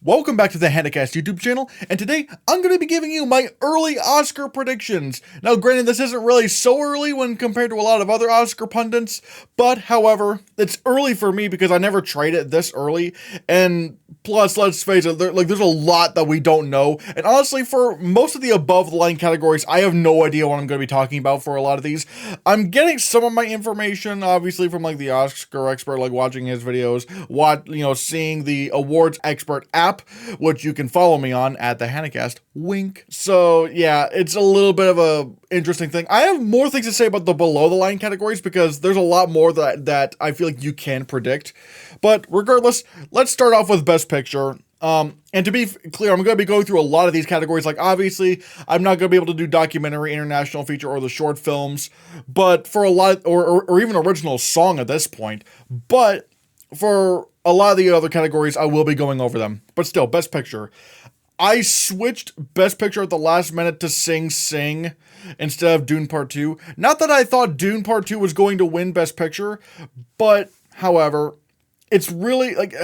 Welcome back to the Hannahcast YouTube channel, and today I'm going to be giving you my early Oscar predictions. Now granted, this isn't really so early when compared to a lot of other Oscar pundits, but however, it's early for me because I never tried it this early, and plus, let's face it, there's a lot that we don't know, and honestly, for most of the above-the-line categories, I have no idea what I'm going to be talking about for a lot of these. I'm getting some of my information, obviously, from like the Oscar expert, like watching his videos, seeing the awards expert app, which you can follow me on at the Hannahcast, wink. So yeah, it's a little bit of a interesting thing. I have more things to say about the below the line categories because there's a lot more that I feel like you can predict. But regardless, let's start off with Best Picture. And to be clear, I'm going to be going through a lot of these categories. Like, obviously, I'm not going to be able to do documentary, international feature, or the short films, but for a lot, or even original song at this point. But for a lot of the other categories, I will be going over them. But still, Best Picture. I switched Best Picture at the last minute to Sing Sing instead of Dune Part 2. Not that I thought Dune Part 2 was going to win Best Picture, but, however, it's really, like,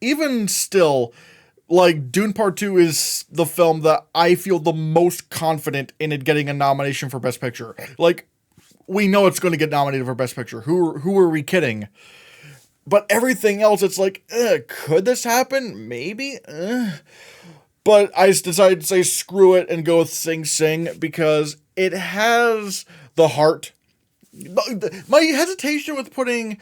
even still, like, Dune Part 2 is the film that I feel the most confident in it getting a nomination for Best Picture. Like, we know it's going to get nominated for Best Picture. Who are we kidding? But everything else, it's like, could this happen? Maybe? But I decided to say screw it and go with Sing Sing because it has the heart. My hesitation with putting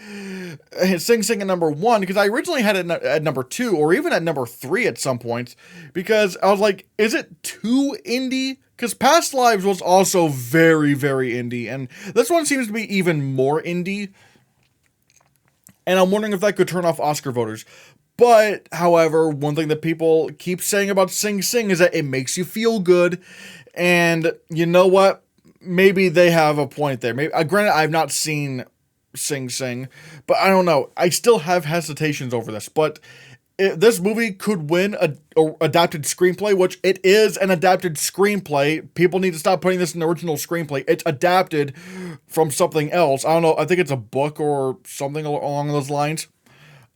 Sing Sing at number 1, because I originally had it at number 2 or even at number 3 at some points, because I was like, is it too indie? Because Past Lives was also very, very indie, and this one seems to be even more indie. And I'm wondering if that could turn off Oscar voters. But, however, one thing that people keep saying about Sing Sing is that it makes you feel good. And you know what? Maybe they have a point there. Maybe, granted, I've not seen Sing Sing, but I don't know. I still have hesitations over this. But this movie could win a adapted screenplay, which it is an adapted screenplay. People need to stop putting this in the original screenplay. It's adapted from something else. I don't know. I think it's a book or something along those lines.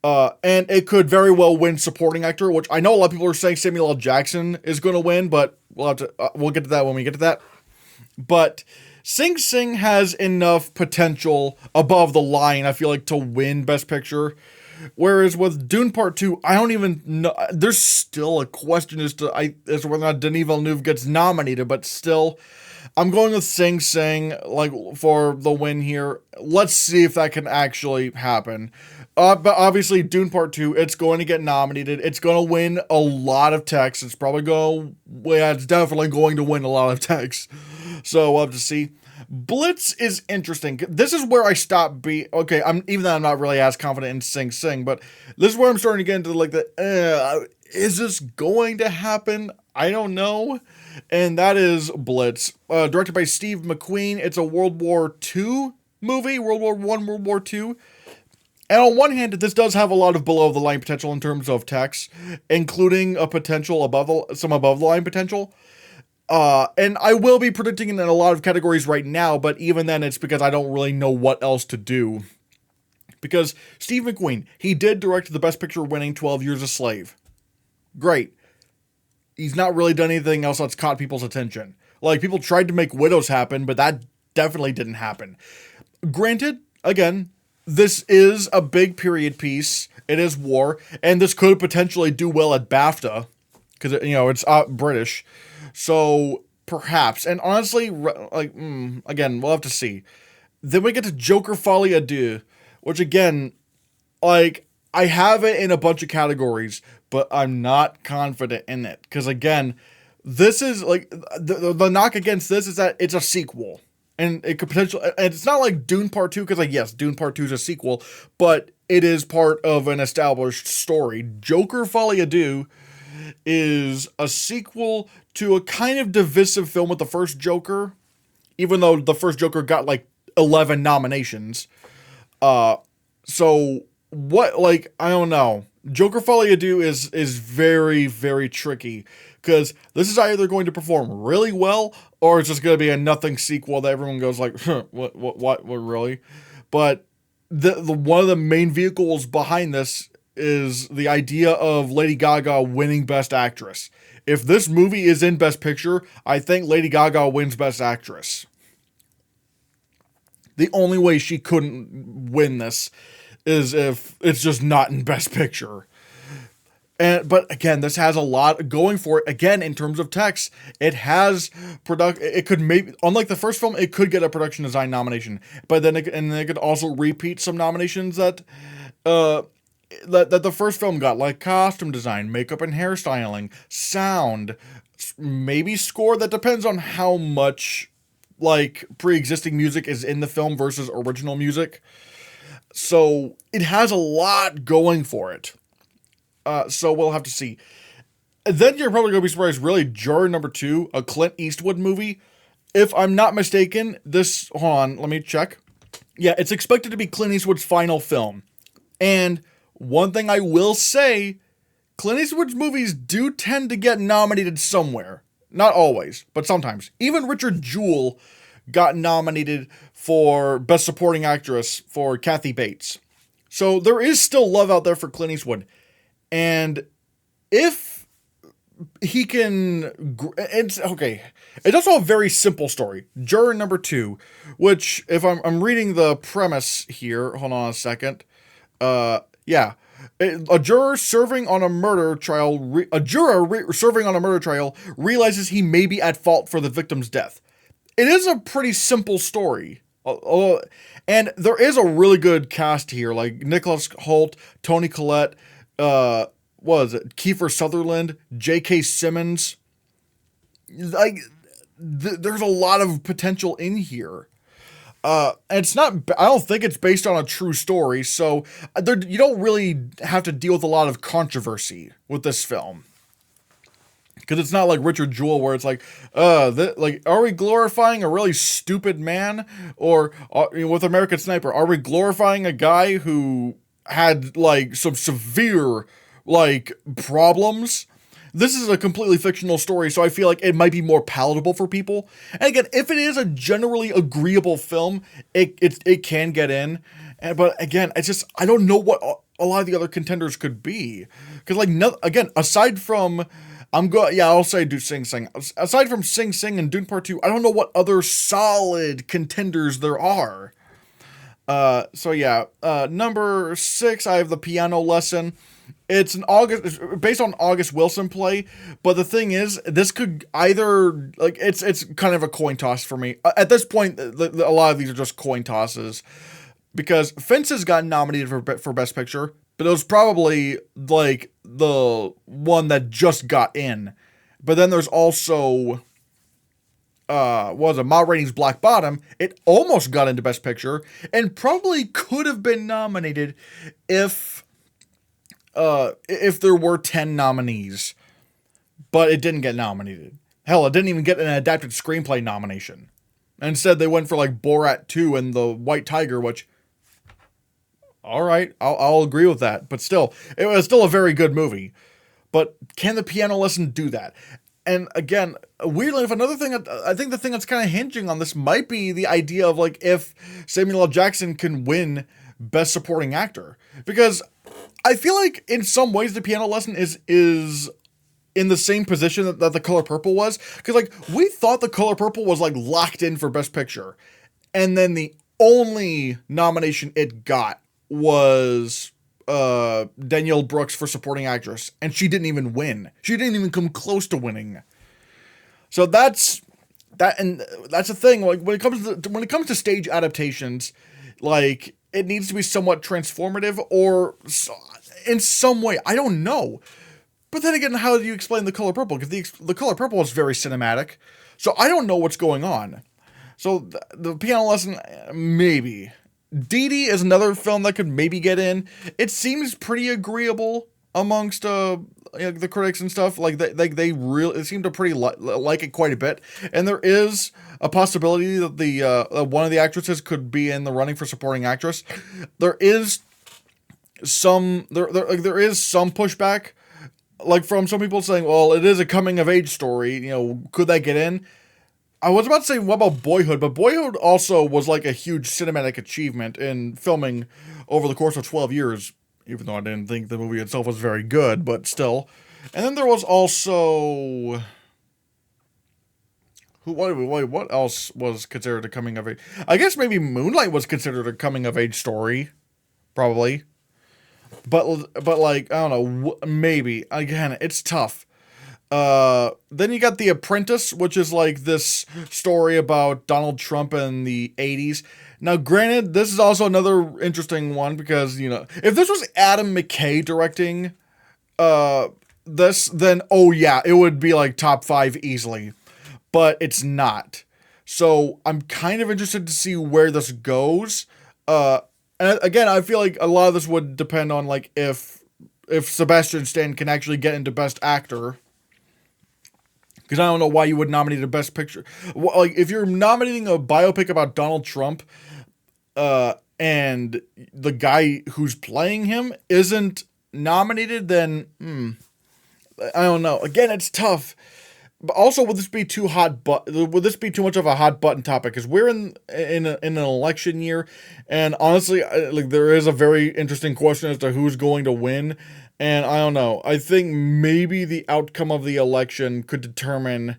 And it could very well win supporting actor, which I know a lot of people are saying Samuel L. Jackson is going to win, but we'll get to that when we get to that. But Sing Sing has enough potential above the line, I feel like, to win Best Picture. Whereas with Dune Part 2, I don't even know. There's still a question as to whether or not Denis Villeneuve gets nominated, but still, I'm going with Sing Sing, like, for the win here. Let's see if that can actually happen. But obviously, Dune Part 2, it's going to get nominated. It's going to win a lot of techs. It's definitely going to win a lot of techs. So we'll have to see. Blitz is interesting. This is where I stop okay, even though I'm not really as confident in Sing Sing, but this is where I'm starting to get into, like, is this going to happen? I don't know. And that is Blitz. Directed by Steve McQueen. It's a World War II movie. World War I, World War II. And on one hand, this does have a lot of below-the-line potential in terms of text, including a potential some above-the-line potential. And I will be predicting it in a lot of categories right now, but even then, it's because I don't really know what else to do. Because Steve McQueen, he did direct the Best Picture winning 12 Years a Slave. Great. He's not really done anything else that's caught people's attention. Like, people tried to make Widows happen, but that definitely didn't happen. Granted, again, this is a big period piece. It is war, and this could potentially do well at BAFTA, because, it's British. So, perhaps. And honestly, like, again, we'll have to see. Then we get to Joker Folie à Deux, which, again, like, I have it in a bunch of categories, but I'm not confident in it. Because, again, this is, like, the knock against this is that it's a sequel. And it could potentially, and it's not like Dune Part 2, because, like, yes, Dune Part 2 is a sequel, but it is part of an established story. Joker Folie à Deux is a sequel to a kind of divisive film with the first Joker, even though the first Joker got, like, 11 nominations. So, what, like, I don't know. Joker Folie à Deux is very, very tricky, because this is either going to perform really well, or it's just going to be a nothing sequel that everyone goes like, what, really? But the one of the main vehicles behind this is the idea of Lady Gaga winning Best Actress. If this movie is in Best Picture, I think Lady Gaga wins Best Actress. The only way she couldn't win this is if it's just not in Best Picture. But again, this has a lot going for it. Again, in terms of text, it has it could maybe, unlike the first film, it could get a production design nomination. But then it could also repeat some nominations that the first film got, like costume design, makeup and hairstyling, sound, maybe score. That depends on how much like pre-existing music is in the film versus original music. So it has a lot going for it. So we'll have to see. And then you're probably going to be surprised, really, Juror number 2, a Clint Eastwood movie. If I'm not mistaken, hold on, let me check. Yeah, it's expected to be Clint Eastwood's final film. And one thing I will say, Clint Eastwood's movies do tend to get nominated somewhere. Not always, but sometimes. Even Richard Jewell got nominated for Best Supporting Actress for Kathy Bates. So there is still love out there for Clint Eastwood. And if he can, it's okay. It's also a very simple story. Juror number 2, which if I'm reading the premise here, hold on a second. Yeah. A juror serving on a murder trial realizes he may be at fault for the victim's death. It is a pretty simple story. And there is a really good cast here, like Nicholas Hoult, Toni Collette, what was it? Kiefer Sutherland, J.K. Simmons. Like, there's a lot of potential in here. And it's not, I don't think it's based on a true story, so you don't really have to deal with a lot of controversy with this film. Because it's not like Richard Jewell, where it's like, are we glorifying a really stupid man? Or with American Sniper, are we glorifying a guy who had like some severe like problems? This is a completely fictional story, so I feel like it might be more palatable for people. And again, if it is a generally agreeable film, it can get in. But again, it's just, I don't know what a lot of the other contenders could be. Because like, no, again, aside from, I'll say do Sing Sing. Aside from Sing Sing and Dune Part 2, I don't know what other solid contenders there are. So yeah, number 6, I have The Piano Lesson. It's based on August Wilson play, but the thing is, this could either, like, it's kind of a coin toss for me. At this point, a lot of these are just coin tosses, because Fences got nominated for Best Picture, but it was probably, like, the one that just got in. But then there's also, Ma Rainey's Black Bottom. It almost got into Best Picture, and probably could have been nominated if there were 10 nominees, but it didn't get nominated. Hell, it didn't even get an adapted screenplay nomination. Instead, they went for like Borat 2 and The White Tiger, which, all right, I'll agree with that. But still, it was still a very good movie. But can The Piano Lesson do that? And again, weirdly enough, another thing, I think the thing that's kind of hinging on this might be the idea of like if Samuel L. Jackson can win Best Supporting Actor. Because I feel like in some ways The Piano Lesson is in the same position that The Color Purple was. Because like we thought The Color Purple was like locked in for Best Picture. And then the only nomination it got was Danielle Brooks for Supporting Actress. And she didn't even win. She didn't even come close to winning. So that's the thing. Like when it comes to stage adaptations, like it needs to be somewhat transformative or in some way. I don't know. But then again, how do you explain The Color Purple? Because the Color Purple is very cinematic. So I don't know what's going on. So the Piano Lesson, maybe. Dee Dee is another film that could maybe get in. It seems pretty agreeable amongst the critics and stuff. Like they really seem to pretty like it quite a bit. And there is a possibility that the one of the actresses could be in the running for supporting actress. There is some pushback, like from some people saying, well, it is a coming of age story. You know, could that get in? I was about to say, what about Boyhood? But Boyhood also was like a huge cinematic achievement in filming over the course of 12 years. even though I didn't think the movie itself was very good, but still. And then there was also... what else was considered a coming of age? I guess maybe Moonlight was considered a coming of age story, probably. But like, I don't know, maybe. Again, it's tough. Then you got The Apprentice, which is like this story about Donald Trump in the 80s. Now, granted, this is also another interesting one because, you know, if this was Adam McKay directing this, then oh yeah, it would be like top 5 easily. But it's not. So I'm kind of interested to see where this goes. And again, I feel like a lot of this would depend on like if Sebastian Stan can actually get into Best Actor. Because I don't know why you would nominate a Best Picture. Like if you're nominating a biopic about Donald Trump, and the guy who's playing him isn't nominated, then I don't know. Again, it's tough. But also, would this be would this be too much of a hot button topic? Because we're in an election year, and honestly, like there is a very interesting question as to who's going to win. And I don't know. I think maybe the outcome of the election could determine,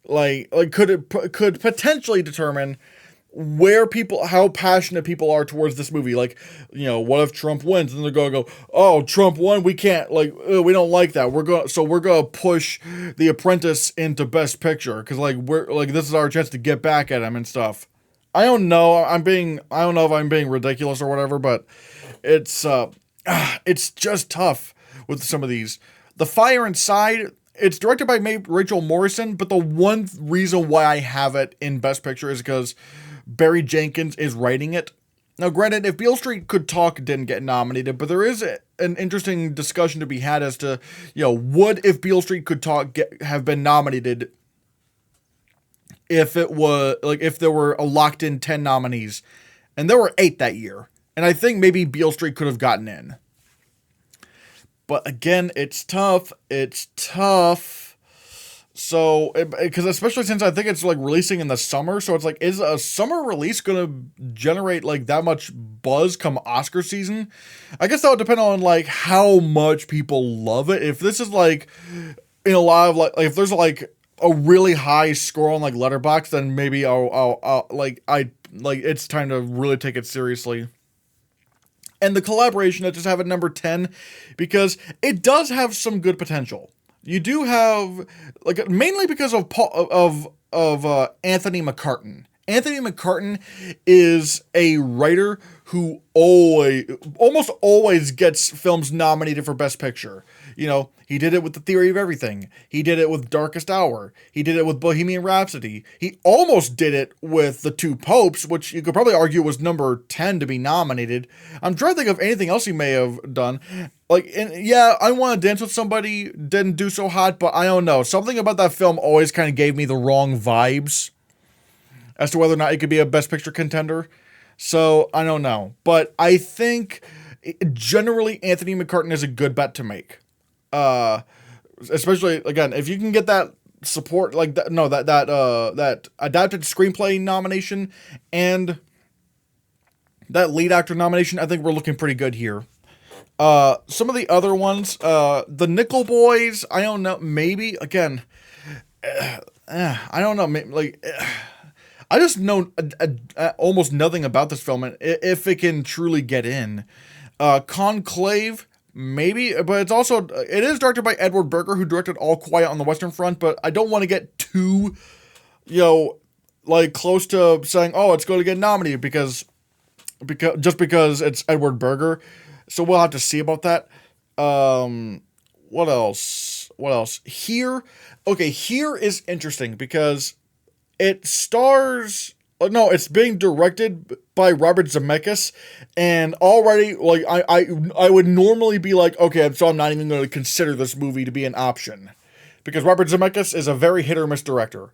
could potentially determine how passionate people are towards this movie. Like, you know, what if Trump wins? And they're going to go, oh, Trump won. We can't, we don't like that. We're going to push The Apprentice into Best Picture. Cause this is our chance to get back at him and stuff. I don't know. I don't know if I'm being ridiculous or whatever, but it's just tough with some of these. The Fire Inside, it's directed by Rachel Morrison, but the one reason why I have it in Best Picture is because Barry Jenkins is writing it. Now, granted, If Beale Street Could Talk didn't get nominated, but there is an interesting discussion to be had as to, you know, would If Beale Street Could Talk have been nominated if it was, if there were a locked-in 10 nominees, and there were 8 that year, and I think maybe Beale Street could have gotten in. But again, it's tough. So, because especially since I think it's like releasing in the summer, so it's like, is a summer release going to generate like that much buzz come Oscar season? I guess that would depend on like how much people love it. If this is like in a lot of like if there's like a really high score on like Letterboxd, then maybe it's time to really take it seriously. And the collaboration, I just have at number 10 because it does have some good potential. You do have, mainly because of Anthony McCarten. Anthony McCarten is a writer who almost always gets films nominated for Best Picture. You know, he did it with The Theory of Everything. He did it with Darkest Hour. He did it with Bohemian Rhapsody. He almost did it with The Two Popes, which you could probably argue was number 10 to be nominated. I'm trying to think of anything else he may have done. I Want to Dance with Somebody didn't do so hot, but I don't know. Something about that film always kind of gave me the wrong vibes as to whether or not it could be a Best Picture contender. So, I don't know. But I think, generally, Anthony McCarten is a good bet to make. Especially, again, if you can get that support, that adapted screenplay nomination and that lead actor nomination, I think we're looking pretty good here. Some of the other ones, the Nickel Boys, I don't know, maybe, again, I don't know, I just know almost nothing about this film, and if it can truly get in. Conclave, maybe, but it is directed by Edward Berger, who directed All Quiet on the Western Front, but I don't want to get too, close to saying, oh, it's going to get nominated because it's Edward Berger. So we'll have to see about that. What else? Here is interesting because it's being directed by Robert Zemeckis, and already, I would normally be like, okay, so I'm not even going to consider this movie to be an option, because Robert Zemeckis is a very hit or miss director.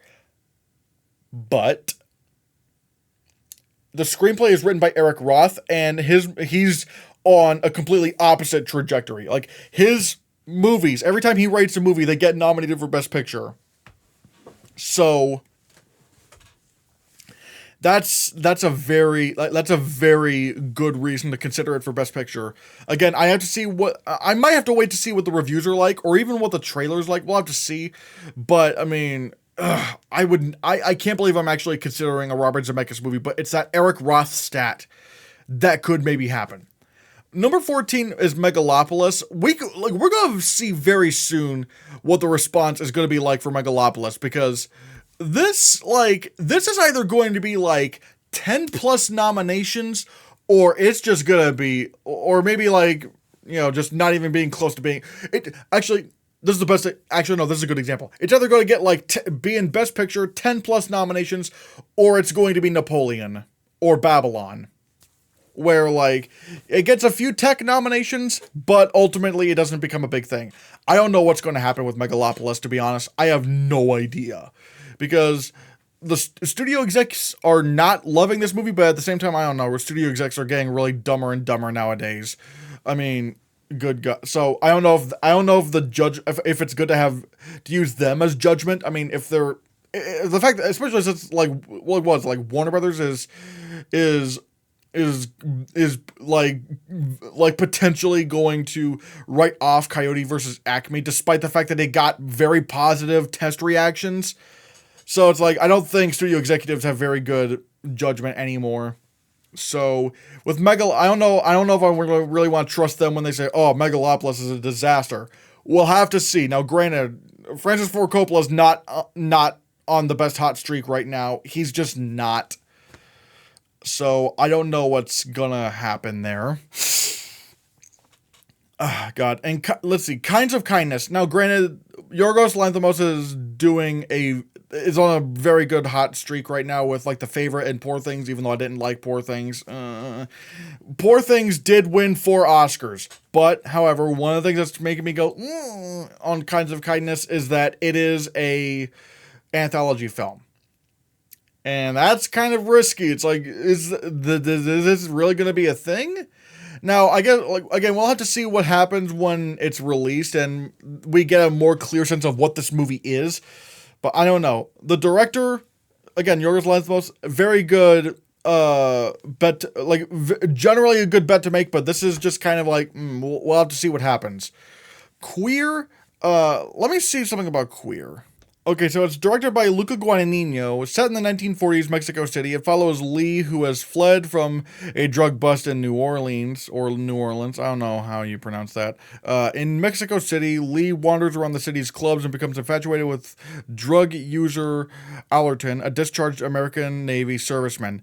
But the screenplay is written by Eric Roth, and he's on a completely opposite trajectory. Like, his movies, every time he writes a movie, they get nominated for Best Picture. So that's a very good reason to consider it for Best Picture. Again, I might have to wait to see what the reviews are like, or even what the trailer's like. We'll have to see. But I mean, I can't believe I'm actually considering a Robert Zemeckis movie, but it's that Eric Roth stat that could maybe happen. Number 14 is Megalopolis. We're gonna see very soon what the response is gonna be like for Megalopolis, because this is either going to be like 10 plus nominations, or it's just gonna be, or maybe like, just not even being close to being it. Actually, this is the best. Actually, no, this is a good example. It's either going to get like be in Best Picture, 10 plus nominations, or it's going to be Napoleon or Babylon, where like it gets a few tech nominations, but ultimately it doesn't become a big thing. I don't know what's going to happen with Megalopolis, to be honest. I have no idea, because the studio execs are not loving this movie, but at the same time, I don't know. Studio execs are getting really dumber and dumber nowadays. I mean, good God. So I don't know if the judge, if it's good to use them as judgment. I mean, if they're the fact that, especially since like what it was like Warner Brothers is like potentially going to write off Coyote versus Acme, despite the fact that they got very positive test reactions. So it's like, I don't think studio executives have very good judgment anymore. So with I don't know if I really want to trust them when they say, "Oh, Megalopolis is a disaster." We'll have to see. Now, granted, Francis Ford Coppola is not on the best hot streak right now. He's just not. So I don't know what's gonna happen there. God. And let's see. Kinds of Kindness. Now, granted, Yorgos Lanthimos is on a very good hot streak right now with like The Favorite and Poor Things, even though I didn't like Poor Things. Poor Things did win 4 Oscars. But, however, one of the things that's making me go on Kinds of Kindness is that it is a anthology film. And that's kind of risky. It's like, is this really going to be a thing? Now, I guess, like, again, we'll have to see what happens when it's released and we get a more clear sense of what this movie is. But I don't know. The director, again, Yorgos Lanthimos, very good bet, generally a good bet to make, but this is just kind of like, we'll have to see what happens. Queer, let me see something about Queer. Okay, so it's directed by Luca Guadagnino. It's set in the 1940s Mexico City. It follows Lee, who has fled from a drug bust in New Orleans. I don't know how you pronounce that. In Mexico City, Lee wanders around the city's clubs and becomes infatuated with drug user Allerton, a discharged American Navy serviceman.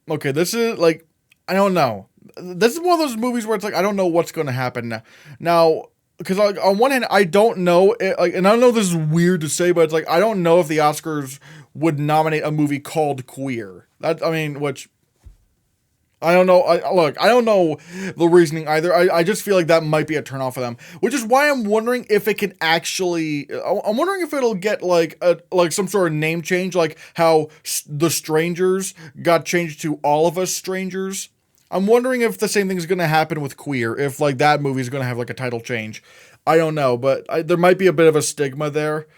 Okay, this is like, I don't know. This is one of those movies where it's like, I don't know what's going to happen now. Because on one hand, I don't know, and I know this is weird to say, but it's like, I don't know if the Oscars would nominate a movie called Queer. Which, I don't know. I don't know the reasoning either. I just feel like that might be a turnoff for them, which is why I'm wondering if it can actually, I'm wondering if it'll get like some sort of name change, like how The Strangers got changed to All of Us Strangers. I'm wondering if the same thing is going to happen with Queer, if like that movie is going to have like a title change. I don't know, but there might be a bit of a stigma there.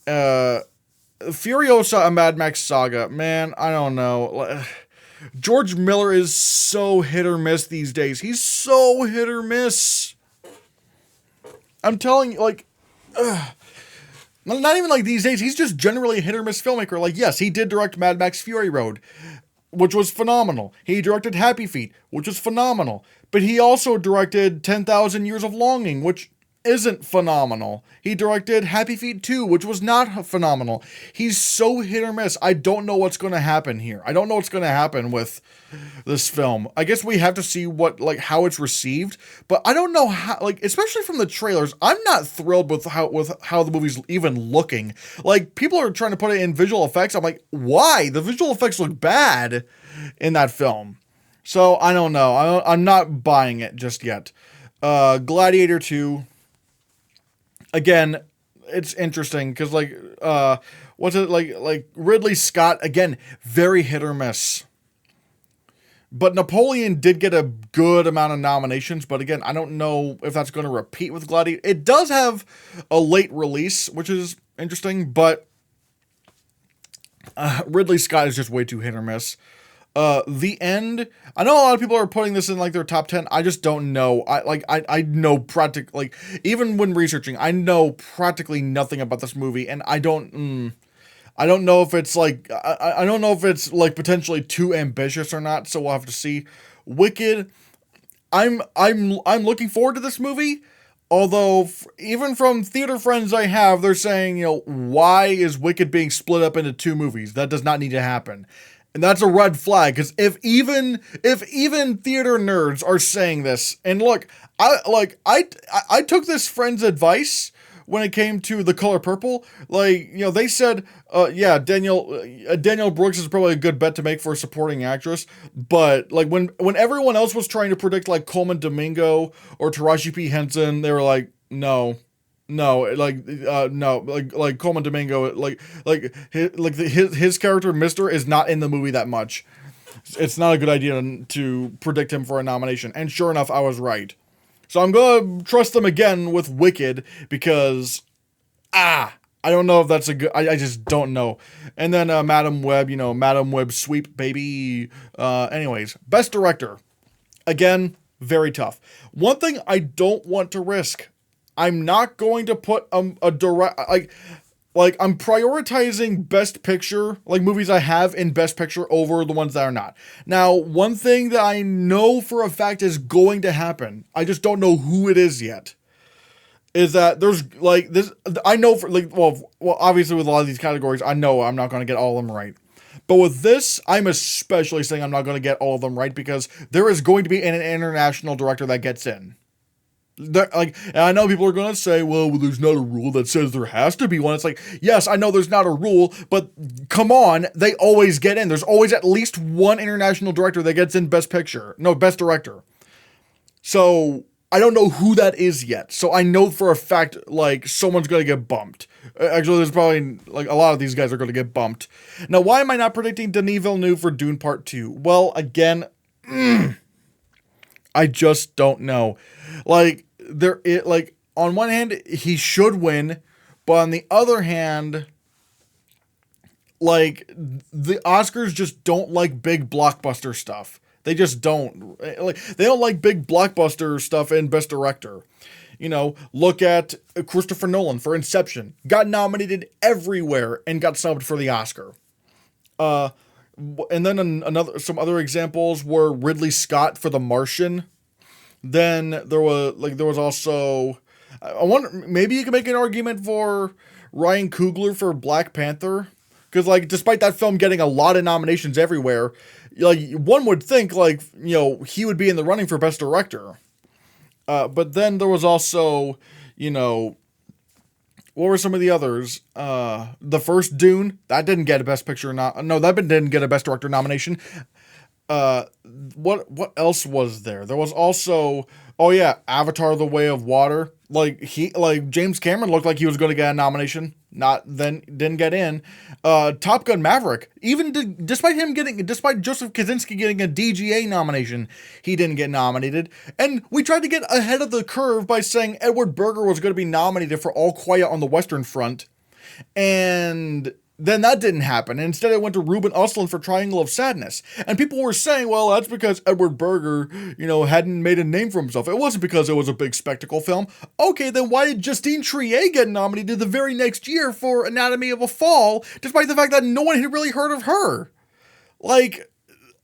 Furiosa, a Mad Max saga. Man, I don't know. George Miller is so hit or miss these days. He's so hit or miss. I'm telling you, like, not even like these days. He's just generally a hit or miss filmmaker. Like, yes, he did direct Mad Max Fury Road, which was phenomenal. He directed Happy Feet, which was phenomenal. But he also directed 10,000 Years of Longing, which isn't phenomenal. He directed Happy Feet 2, which was not phenomenal. He's so hit or miss. I don't know what's going to happen here. I don't know what's going to happen with this film. I guess we have to see how it's received, but I don't know how, especially from the trailers, I'm not thrilled with how the movie's even looking. Like, people are trying to put it in visual effects. I'm like, why? The visual effects look bad in that film. So, I don't know. I'm not buying it just yet. Gladiator 2. Again, it's interesting because what's it like Ridley Scott, again, very hit or miss. But Napoleon did get a good amount of nominations, but again, I don't know if that's going to repeat with Gladiator. It does have a late release, which is interesting, but Ridley Scott is just way too hit or miss. The end. I know a lot of people are putting this in like their top 10. I just don't know. I know practically, like, even when researching, I know practically nothing about this movie, and I don't know if it's like I don't know if it's like potentially too ambitious or not. So we'll have to see. Wicked. I'm looking forward to this movie. Although, even from theater friends I have, they're saying, why is Wicked being split up into two movies? That does not need to happen. And that's a red flag, because if even theater nerds are saying this, and look, I took this friend's advice when it came to The Color Purple. Like, they said, yeah, Danielle Brooks is probably a good bet to make for a supporting actress, but like when everyone else was trying to predict like Coleman Domingo or Taraji P. Henson, they were like, no. No, no, like Coleman Domingo, his character Mister is not in the movie that much. It's not a good idea to predict him for a nomination. And sure enough, I was right. So I'm gonna trust them again with Wicked because, I don't know if that's a good. I just don't know. And then Madam Web, Madam Web sweep baby. Anyways, best director, again, very tough. One thing I don't want to risk. I'm not going to put a direct, like I'm prioritizing Best Picture, like movies I have in Best Picture over the ones that are not. Now, one thing that I know for a fact is going to happen, I just don't know who it is yet, is that there's like this, I know for like, well, obviously with a lot of these categories, I know I'm not going to get all of them right. But with this, I'm especially saying I'm not going to get all of them right because there is going to be an international director that gets in. And I know people are going to say, well, there's not a rule that says there has to be one. It's like, yes, I know there's not a rule, but come on, they always get in. There's always at least one international director that gets in Best Director. So I don't know who that is yet. So I know for a fact, like, someone's going to get bumped. Actually, there's probably, like, a lot of these guys are going to get bumped. Now, why am I not predicting Denis Villeneuve for Dune Part 2? Well, again, I just don't know. Like, on one hand, he should win, but on the other hand, like, the Oscars just don't like big blockbuster stuff. They just don't. Like, they don't like big blockbuster stuff in Best Director. Look at Christopher Nolan for Inception. Got nominated everywhere and got subbed for the Oscar. And then some other examples were Ridley Scott for The Martian. Then there was also, I wonder, maybe you can make an argument for Ryan Coogler for Black Panther, because like despite that film getting a lot of nominations everywhere, like one would think like he would be in the running for Best Director. But then there was also, what were some of the others? The first Dune, that didn't get a Best Picture that didn't get a Best Director nomination. What else was there? There was also, Avatar: The Way of Water. James Cameron looked like he was going to get a nomination. Didn't get in. Top Gun: Maverick. Despite Joseph Kosinski getting a DGA nomination, he didn't get nominated. And we tried to get ahead of the curve by saying Edward Berger was going to be nominated for All Quiet on the Western Front. And then that didn't happen. And instead it went to Ruben Östlund for Triangle of Sadness. And people were saying, well, that's because Edward Berger, hadn't made a name for himself. It wasn't because it was a big spectacle film. Okay, then why did Justine Triet get nominated the very next year for Anatomy of a Fall, despite the fact that no one had really heard of her? Like,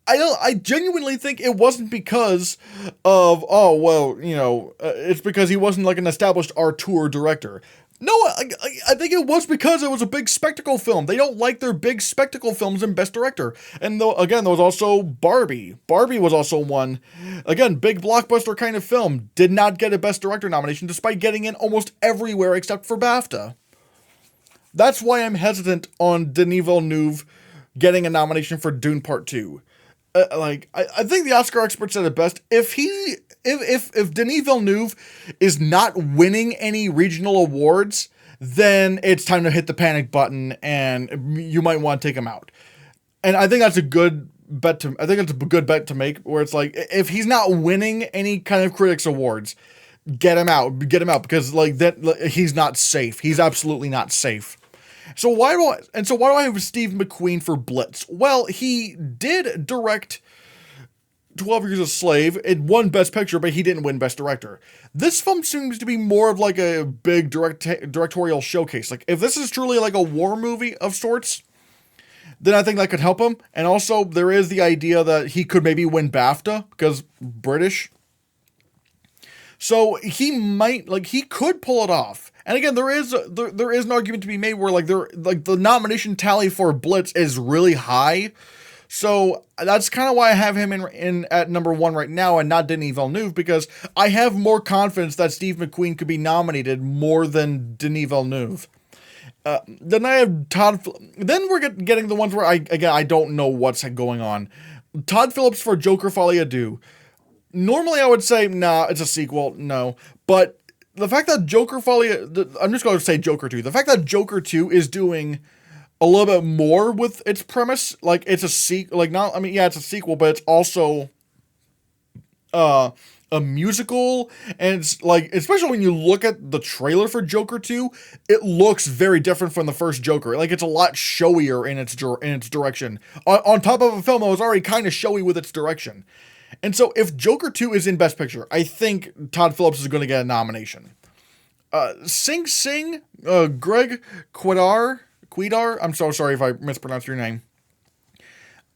I genuinely think it wasn't because of, it's because he wasn't like an established auteur director. No, I think it was because it was a big spectacle film. They don't like their big spectacle films in Best Director. And again, there was also Barbie. Barbie was also one. Again, big blockbuster kind of film. Did not get a Best Director nomination despite getting in almost everywhere except for BAFTA. That's why I'm hesitant on Denis Villeneuve getting a nomination for Dune Part 2. I think the Oscar experts said it best. If Denis Villeneuve is not winning any regional awards, then it's time to hit the panic button and you might want to take him out. And I think that's a good bet to make, where it's like, if he's not winning any kind of critics awards, get him out because like that, he's not safe. He's absolutely not safe. So why do I have Steve McQueen for Blitz? Well, he did direct 12 Years a Slave. It won Best Picture, but he didn't win Best Director. This film seems to be more of like a big directorial showcase. Like, if this is truly like a war movie of sorts, then I think that could help him. And also, there is the idea that he could maybe win BAFTA because British. So he could pull it off. And again, there is an argument to be made where the nomination tally for Blitz is really high. So that's kind of why I have him in at number 1 right now and not Denis Villeneuve, because I have more confidence that Steve McQueen could be nominated more than Denis Villeneuve. Then I have then we're getting the ones where I don't know what's going on. Todd Phillips for Joker Folie à Deux. Normally I would say, nah, it's a sequel, no. But the fact that I'm just going to say Joker 2. The fact that Joker 2 is doing a little bit more with its premise, like it's a sequel, it's a sequel, but it's also a musical, and it's like, especially when you look at the trailer for Joker 2, it looks very different from the first Joker. Like, it's a lot showier in its direction. On top of a film that was already kind of showy with its direction. And so if Joker 2 is in Best Picture, I think Todd Phillips is going to get a nomination. Sing Sing, Greg Quidar, I'm so sorry if I mispronounced your name.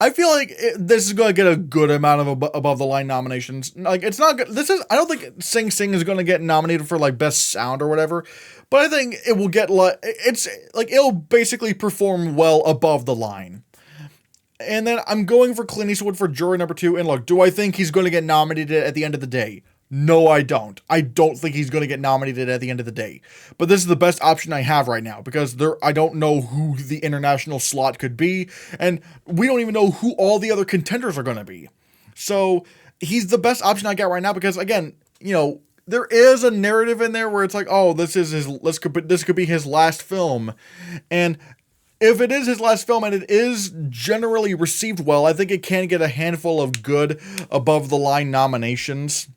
I feel like this is going to get a good amount of above the line nominations. Like, it's not good. I don't think Sing Sing is going to get nominated for like Best Sound or whatever, but I think it will get it'll basically perform well above the line. And then I'm going for Clint Eastwood for juror number 2. And look, do I think he's going to get nominated at the end of the day? No, I don't. I don't think he's going to get nominated at the end of the day. But this is the best option I have right now, because I don't know who the international slot could be, and we don't even know who all the other contenders are going to be. So he's the best option I got right now, because again, there is a narrative in there where it's like, oh, this could be his last film. And if it is his last film and it is generally received well, I think it can get a handful of good above the line nominations.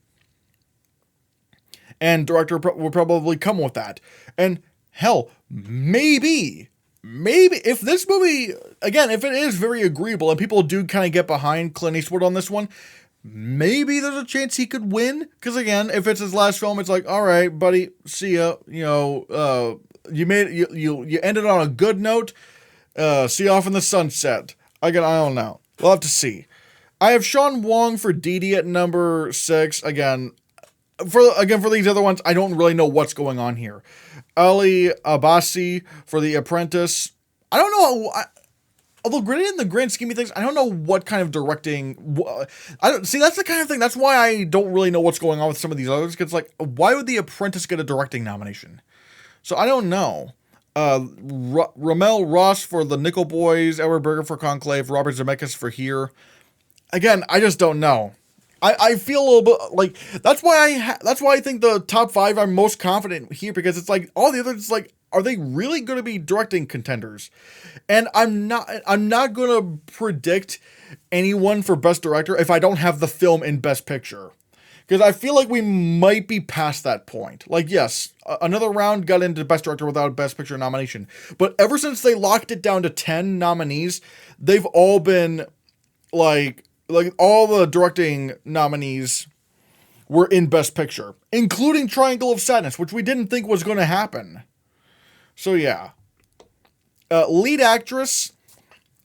And director will probably come with that. And hell, maybe if this movie, again, if it is very agreeable and people do kind of get behind Clint Eastwood on this one, maybe there's a chance he could win. Because again, if it's his last film, it's like, all right, buddy, see ya. You ended on a good note. See you off in the sunset. I don't know. We'll have to see. I have Sean Wong for Didi at number 6. For these other ones, I don't really know what's going on here. Ali Abbasi for The Apprentice. I don't know. Although, in the grand scheme of things, I don't know what kind of directing. That's the kind of thing. That's why I don't really know what's going on with some of these others. Because, why would The Apprentice get a directing nomination? So I don't know. Ramel Ross for The Nickel Boys, Edward Berger for Conclave, Robert Zemeckis for Here. Again, I just don't know. I feel a little bit like that's why I think the top 5 I'm most confident here, because it's like all the others, like, are they really going to be directing contenders? And I'm not going to predict anyone for Best Director if I don't have the film in Best Picture. Because I feel like we might be past that point. Like, yes, another round got into Best Director without a Best Picture nomination. But ever since they locked it down to 10 nominees, they've all been, like all the directing nominees were in Best Picture. Including Triangle of Sadness, which we didn't think was going to happen. So, yeah. Lead actress.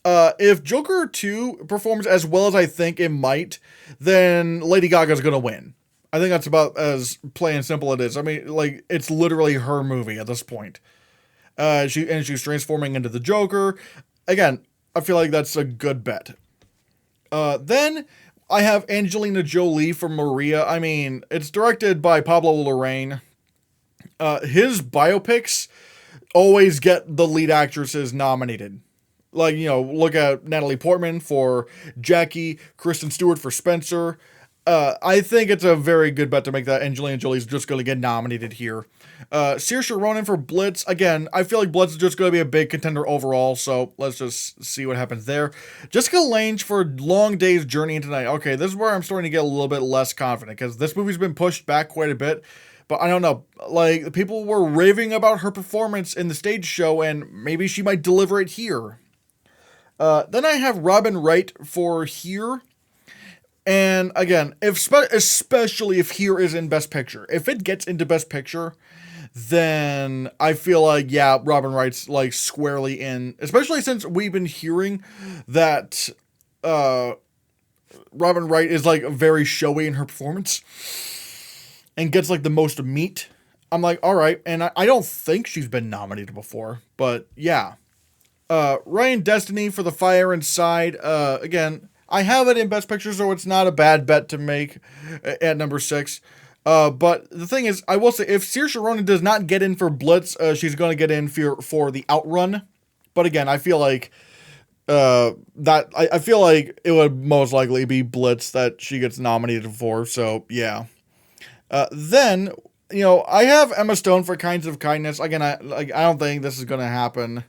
If Joker 2 performs as well as I think it might, then Lady Gaga's gonna win. I think that's about as plain and simple it is. I mean, like, it's literally her movie at this point. She's transforming into the Joker. Again, I feel like that's a good bet. Then I have Angelina Jolie for Maria. I mean, it's directed by Pablo Larraín. His biopics always get the lead actresses nominated. Like, look at Natalie Portman for Jackie, Kristen Stewart for Spencer. I think it's a very good bet to make that Angelina Jolie's just going to get nominated here. Saoirse Ronan for Blitz. Again, I feel like Blitz is just going to be a big contender overall, so let's just see what happens there. Jessica Lange for Long Day's Journey into Night. Okay, this is where I'm starting to get a little bit less confident, because this movie's been pushed back quite a bit. But I don't know. Like, people were raving about her performance in the stage show, and maybe she might deliver it here. Then I have Robin Wright for Here. And again, especially if Here is in Best Picture. If it gets into Best Picture, then I feel like, yeah, Robin Wright's like squarely in. Especially since we've been hearing that Robin Wright is like very showy in her performance and gets like the most meat. I'm like, all right. And I don't think she's been nominated before, but yeah. Ryan Destiny for The Fire Inside. Again, I have it in Best Picture, so it's not a bad bet to make at number 6. But the thing is, I will say, if Saoirse Ronan does not get in for Blitz, she's going to get in for The Outrun. But again, I feel like I feel like it would most likely be Blitz that she gets nominated for. So yeah. Then, you know, I have Emma Stone for Kinds of Kindness. Again, I don't think this is going to happen.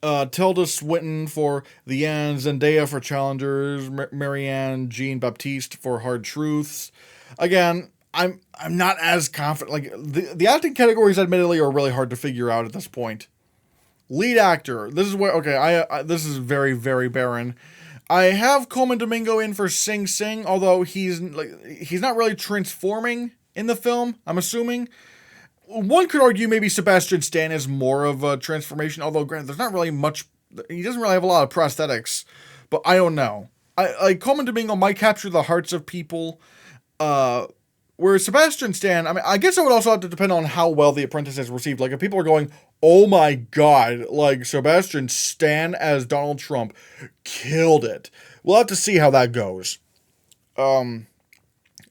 Tilda Swinton for The End, Zendaya for Challengers, Marianne Jean-Baptiste for Hard Truths. Again, I'm not as confident. Like, the acting categories admittedly are really hard to figure out at this point. Lead actor. This is where, okay, this is very, very barren. I have Coleman Domingo in for Sing Sing, although he's not really transforming in the film, I'm assuming. One could argue maybe Sebastian Stan is more of a transformation, although granted, there's not really much. He doesn't really have a lot of prosthetics, but I don't know. Coleman Domingo might capture the hearts of people, whereas Sebastian Stan, I mean, I guess it would also have to depend on how well The Apprentice is received. Like, if people are going, oh my god, like, Sebastian Stan as Donald Trump killed it. We'll have to see how that goes.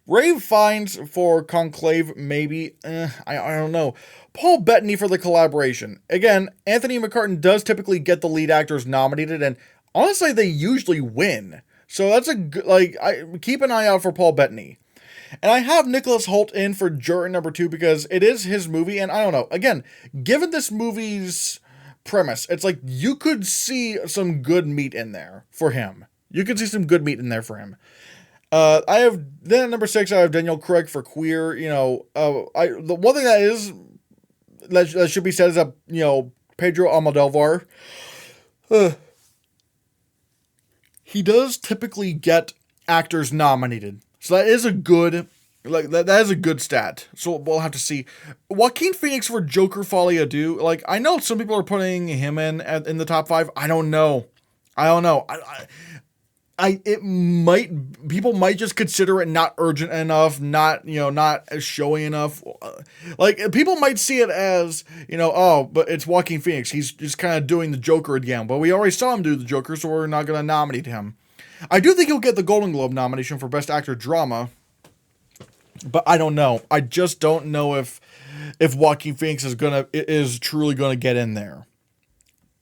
Rave Fiennes for Conclave, maybe. I don't know. Paul Bettany for The Collaboration. Again, Anthony McCartan does typically get the lead actors nominated, and honestly, they usually win. So that's a good, keep an eye out for Paul Bettany. And I have Nicholas Hoult in for Juror number 2 because it is his movie, and I don't know. Again, given this movie's premise, it's like you could see some good meat in there for him. You could see some good meat in there for him. I have, then at number 6, I have Daniel Craig for Queer. You know, the one thing that should be said is that, you know, Pedro Almodovar, he does typically get actors nominated. So that is a good, that is a good stat. So we'll have to see. Joaquin Phoenix for Joker Folie à Deux. Like, I know some people are putting him in the top 5. I don't know. People might just consider it not urgent enough, not showy enough. Like, people might see it as, but it's Joaquin Phoenix. He's just kind of doing the Joker again. But we already saw him do the Joker, so we're not going to nominate him. I do think he'll get the Golden Globe nomination for Best Actor Drama. But I don't know. I just don't know if Joaquin Phoenix is truly going to get in there.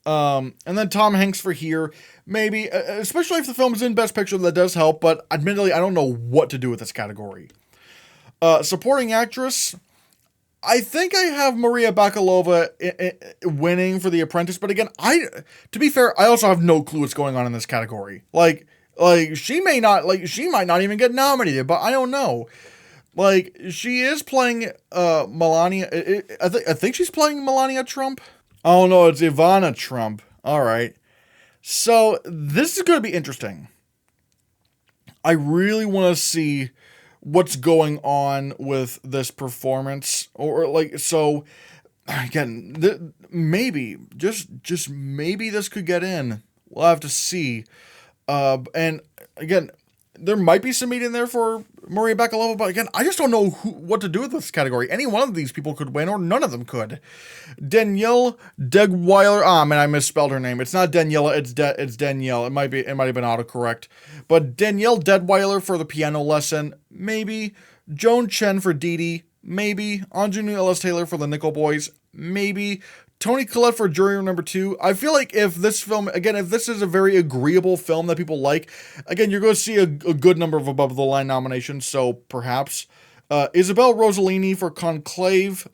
And then Tom Hanks for Here, maybe, especially if the film is in Best Picture, that does help, but admittedly, I don't know what to do with this category. Supporting Actress, I think I have Maria Bakalova winning for The Apprentice, but again, to be fair, I also have no clue what's going on in this category. Like, she might not even get nominated, but I don't know. Like, she is playing, Melania, I think she's playing Melania Trump. Oh no, it's Ivana Trump. All right. So this is going to be interesting. I really want to see what's going on with this performance, so again, maybe just maybe this could get in. We'll have to see. And again, there might be some meat in there for Maria Bakalova, but again, I just don't know what to do with this category. Any one of these people could win, or none of them could. Danielle Degweiler. Ah, man, I misspelled her name. It's not Daniela, it's Danielle. It might have been autocorrect. But Danielle Deadweiler for The Piano Lesson, maybe. Joan Chen for Dee Dee, maybe. Anjanu Ellis Taylor for The Nickel Boys, maybe. Toni Collette for Jury number 2. I feel like if this is a very agreeable film that people like, again, you're going to see a good number of above-the-line nominations, so perhaps. Isabel Rossellini for Conclave.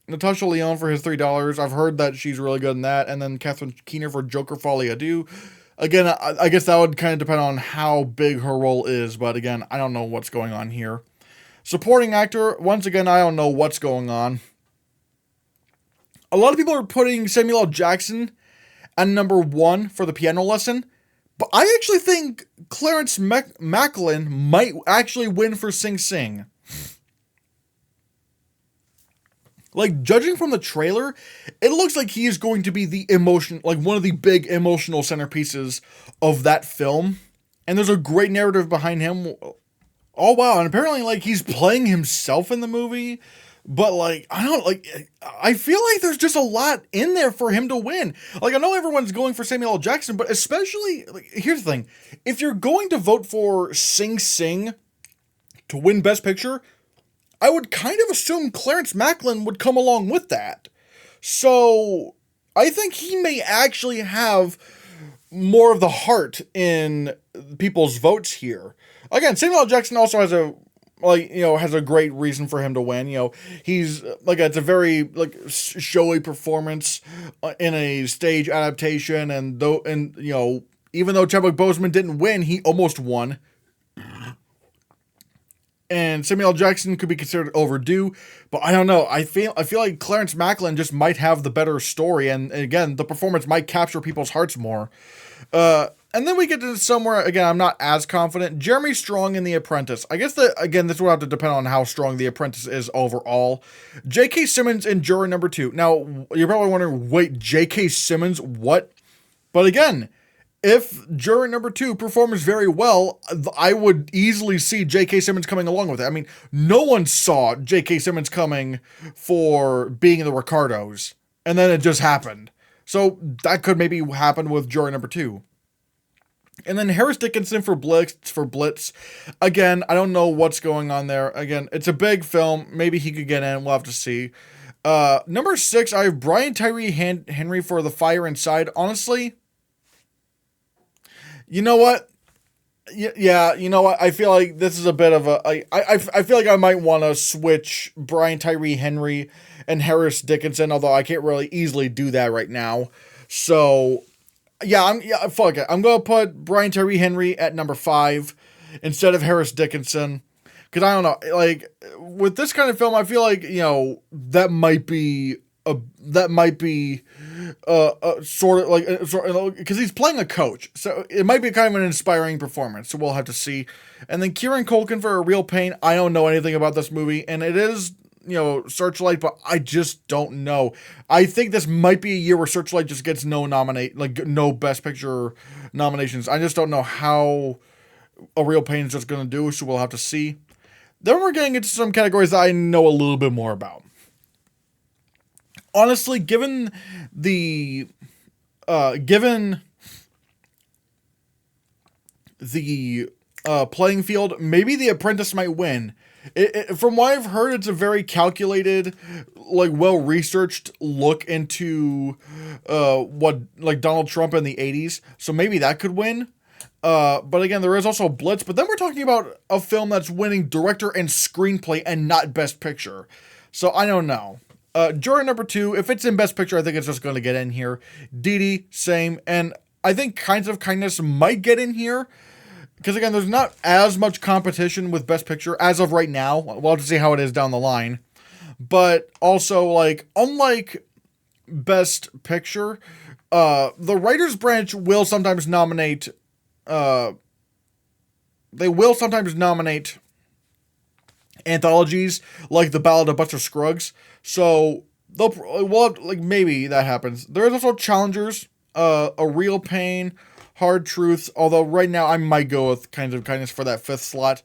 Natasha Lyonne for His $3. I've heard that she's really good in that. And then Catherine Keener for Joker Folie à Deux. Again, I guess that would kind of depend on how big her role is, but again, I don't know what's going on here. Supporting actor, once again, I don't know what's going on. A lot of people are putting Samuel L. Jackson at number 1 for the piano lesson, but I actually think Clarence Macklin might actually win for Sing Sing. Like, judging from the trailer, it looks like he is going to be the one of the big emotional centerpieces of that film. And there's a great narrative behind him. Oh, wow. And apparently, like, he's playing himself in the movie. But, like, I feel like there's just a lot in there for him to win. Like, I know everyone's going for Samuel L. Jackson, but especially, like, here's the thing. If you're going to vote for Sing Sing to win Best Picture, I would kind of assume Clarence Macklin would come along with that. So, I think he may actually have more of the heart in people's votes here. Again, Samuel L. Jackson also has a great reason for him to win. He's, it's a very, showy performance in a stage adaptation, and even though Chadwick Boseman didn't win, he almost won. And Samuel L. Jackson could be considered overdue, but I don't know. I feel like Clarence Macklin just might have the better story, and again, the performance might capture people's hearts more. And then we get to somewhere, again, I'm not as confident. Jeremy Strong in The Apprentice. I guess this will have to depend on how strong The Apprentice is overall. J.K. Simmons in juror number 2. Now, you're probably wondering, wait, J.K. Simmons, what? But again, if juror number 2 performs very well, I would easily see J.K. Simmons coming along with it. I mean, no one saw J.K. Simmons coming for being in the Ricardos, and then it just happened. So that could maybe happen with juror number 2. And then Harris Dickinson for Blitz. Again, I don't know what's going on there. Again, it's a big film. Maybe he could get in. We'll have to see. Number 6, I have Brian Tyree Henry for The Fire Inside. Honestly, you know what? Yeah, you know what? I feel like this is a bit of a... I feel like I might want to switch Brian Tyree Henry and Harris Dickinson, although I can't really easily do that right now. So... fuck it. I'm gonna put Brian Tyree Henry at number 5 instead of Harris Dickinson. Because I don't know, like, with this kind of film, I feel like, that might be sort of, because he's playing a coach. So it might be kind of an inspiring performance. So we'll have to see. And then Kieran Culkin for A Real Pain. I don't know anything about this movie, and it is, Searchlight, but I just don't know. I think this might be a year where Searchlight just gets no Best Picture nominations. I just don't know how A Real Pain is just going to do, so we'll have to see. Then we're getting into some categories that I know a little bit more about. Honestly, given the playing field, maybe The Apprentice might win. From what I've heard, it's a very calculated, well-researched look into Donald Trump in the 80s. So maybe that could win. But again, there is also Blitz. But then we're talking about a film that's winning director and screenplay and not Best Picture. So I don't know. Juror number 2, if it's in Best Picture, I think it's just going to get in here. Dee, same. And I think Kinds of Kindness might get in here. Because, again, there's not as much competition with Best Picture as of right now. We'll have to see how it is down the line. But also, unlike Best Picture, the Writers' Branch will sometimes nominate... anthologies, like The Ballad of Buster Scruggs. So, maybe that happens. There is also challengers, A Real Pain... Hard Truths, although right now I might go with Kinds of Kindness for that 5th slot.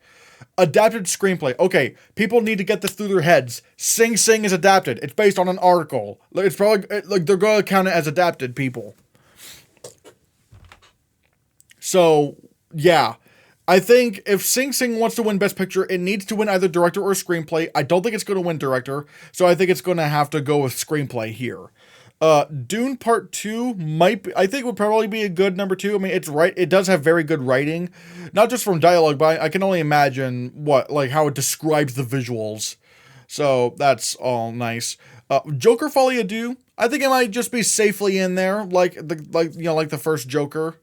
Adapted screenplay. Okay, people need to get this through their heads. Sing Sing is adapted. It's based on an article. It's probably, they're going to count it as adapted, people. So, yeah. I think if Sing Sing wants to win Best Picture, it needs to win either director or screenplay. I don't think it's going to win director, so I think it's going to have to go with screenplay here. Dune Part 2 I think would probably be a good number 2. I mean, it does have very good writing, not just from dialogue, but I can only imagine how it describes the visuals. So that's all nice. Joker Folie à Deux, I think it might just be safely in there, like the first Joker.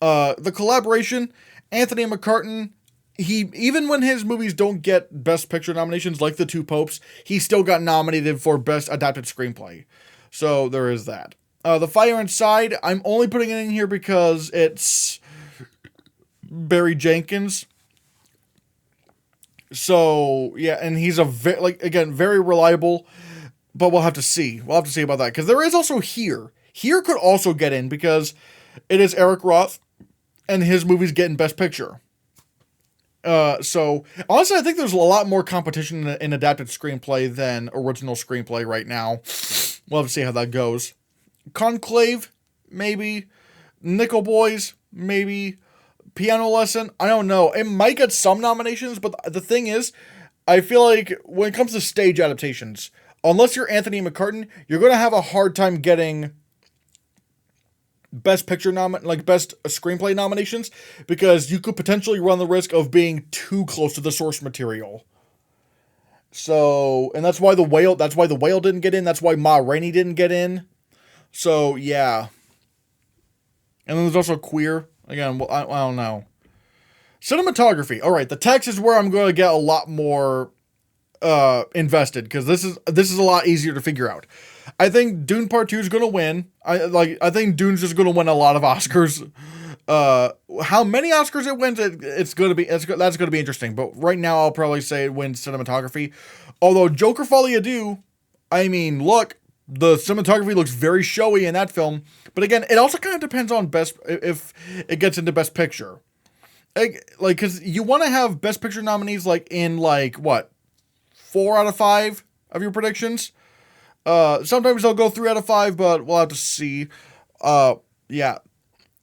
The Collaboration, Anthony McCartan, he, even when his movies don't get Best Picture nominations, like The Two Popes, he still got nominated for Best Adapted Screenplay. So there is that. The Fire Inside, I'm only putting it in here because it's Barry Jenkins. So yeah, and he's a very reliable. But we'll have to see. We'll have to see about that, because there is also Here. Here could also get in because it is Eric Roth, and his movies get in Best Picture. So honestly, I think there's a lot more competition in adapted screenplay than original screenplay right now. We'll have to see how that goes. Conclave, maybe. Nickel Boys, maybe. Piano Lesson, I don't know. It might get some nominations, but the thing is, I feel like when it comes to stage adaptations, unless you're Anthony McCartan, you're going to have a hard time getting Best Picture Best Screenplay nominations, because you could potentially run the risk of being too close to the source material. So, and that's why The Whale didn't get in, that's why Ma Rainey didn't get in. So, yeah. And then there's also Queer. Again, well, I don't know. Cinematography. All right, the text is where I'm going to get a lot more invested, because this is a lot easier to figure out. I think Dune Part 2 is going to win. I think Dune's just going to win a lot of Oscars. How many Oscars it wins, that's going to be interesting. But right now, I'll probably say it wins cinematography. Although Joker Folie à Deux, I mean, look, the cinematography looks very showy in that film. But again, it also kind of depends on if it gets into Best Picture. Because you want to have Best Picture nominees in what, 4 out of 5 of your predictions. Sometimes they'll go 3 out of 5, but we'll have to see. Yeah.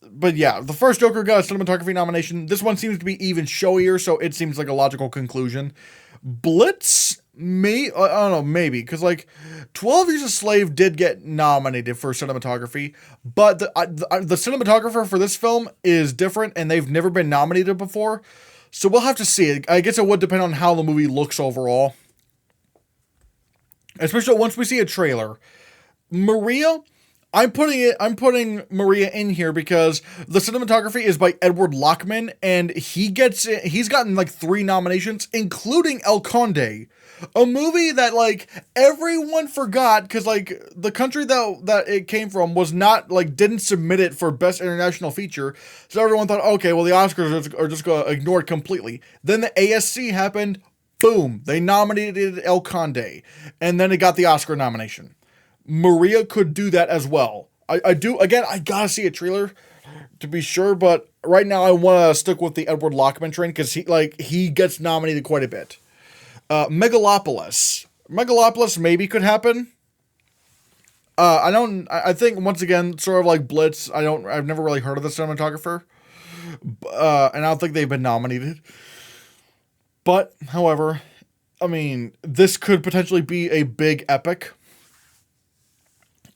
But yeah, the first Joker got a cinematography nomination. This one seems to be even showier, so it seems like a logical conclusion. Blitz, I don't know, maybe, because 12 Years a Slave did get nominated for cinematography, but the cinematographer for this film is different, and they've never been nominated before, so we'll have to see. I guess it would depend on how the movie looks overall, especially once we see a trailer. Maria, I'm putting Maria in here because the cinematography is by Edward Lockman, and he's gotten 3 nominations, including El Conde, a movie that everyone forgot because the country that it came from was not didn't submit it for Best International Feature, so everyone thought, okay, well the Oscars are just gonna ignore it completely. Then the ASC happened, boom, they nominated El Conde, and then it got the Oscar nomination. Maria could do that as well. I gotta see a trailer to be sure, but right now I want to stick with the Edward Lockman train because he gets nominated quite a bit. Megalopolis maybe could happen. I think once again, sort of like Blitz, I've never really heard of the cinematographer, and I don't think they've been nominated. But, however, I mean, this could potentially be a big epic.